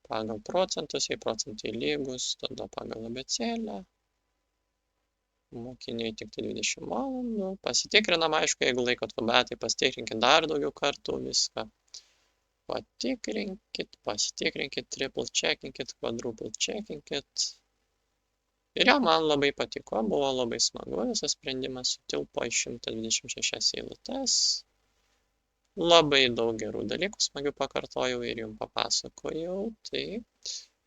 Pagal procentus, jei procentai lygus, tada pagal abėcėlę. Mokiniai tik 20 valandų. Pasitikrinam, aišku, jeigu laikot VB, tai pasitikrinkit dar daugiau kartų viską. Pasitikrinkit, triple checkinkit, quadruple checkinkit. Ir jo, man labai patiko, buvo labai smagu, visas sprendimas sutilpo į 126 eilutes. Labai daug gerų dalykų smagių pakartojau ir jums papasakojau. Tai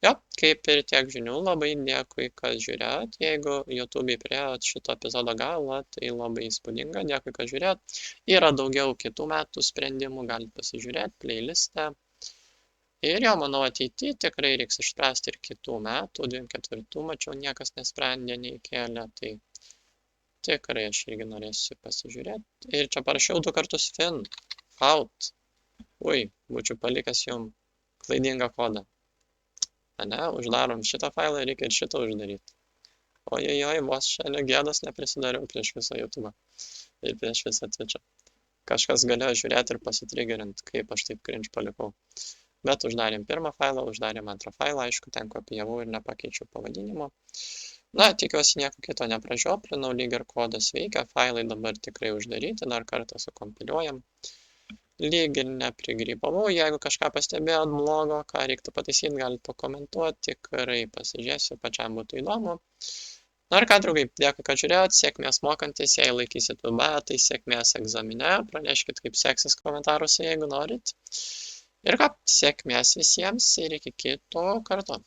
jo, kaip ir tiek žinių, labai dėkui, kad žiūrėjot. Jeigu YouTube'ai priėjot šito epizodo galą, tai labai įspūdinga, dėkui, kad žiūrėjot. Yra daugiau kitų metų sprendimų, galite pasižiūrėti playlistę. Ir jo, manau, ateityje tikrai reiks išspręsti ir kitų metų, 24 mačiau, niekas nesprendė, neįkėlė, tai tikrai aš irgi norėsiu pasižiūrėti. Ir čia parašiau 2 kartus fin, out. Ui, būčiau palikęs jums klaidingą kodą. Ne, uždarom šitą failą, reikia ir šitą uždaryti. Ojojoj, vos šiandien gėdos neprisidariau prieš visą YouTube ir prieš visą Twitch'ą. Kažkas galėjo žiūrėti ir pasitrigerint, kaip aš taip cringe palikau. Bet uždarėm pirmą failą, uždarėm antrą failą, aišku, ten kopijavau ir nepakeičiau pavadinimo. Na, tikiuosi nieko kito nepražioplinau, lyg ir kodas veikia, failai dabar tikrai uždaryti, dar kartą sukompiliuojam. Lyg ir neprigrybavau, jeigu kažką pastebėjot blogo, ką reiktų pataisyti, galite pakomentuoti, tikrai pasižiūrėsiu, pačiam būtų įdomu. Na ir ką, draugai, dėkui, kad žiūrėjot, sėkmės mokantis, jei laikysit VB, tai sėkmės egzamine, praneškit, kaip seksis komentaruose, jeigu norit. Ir ką, sėkmės visiems ir iki kito karto.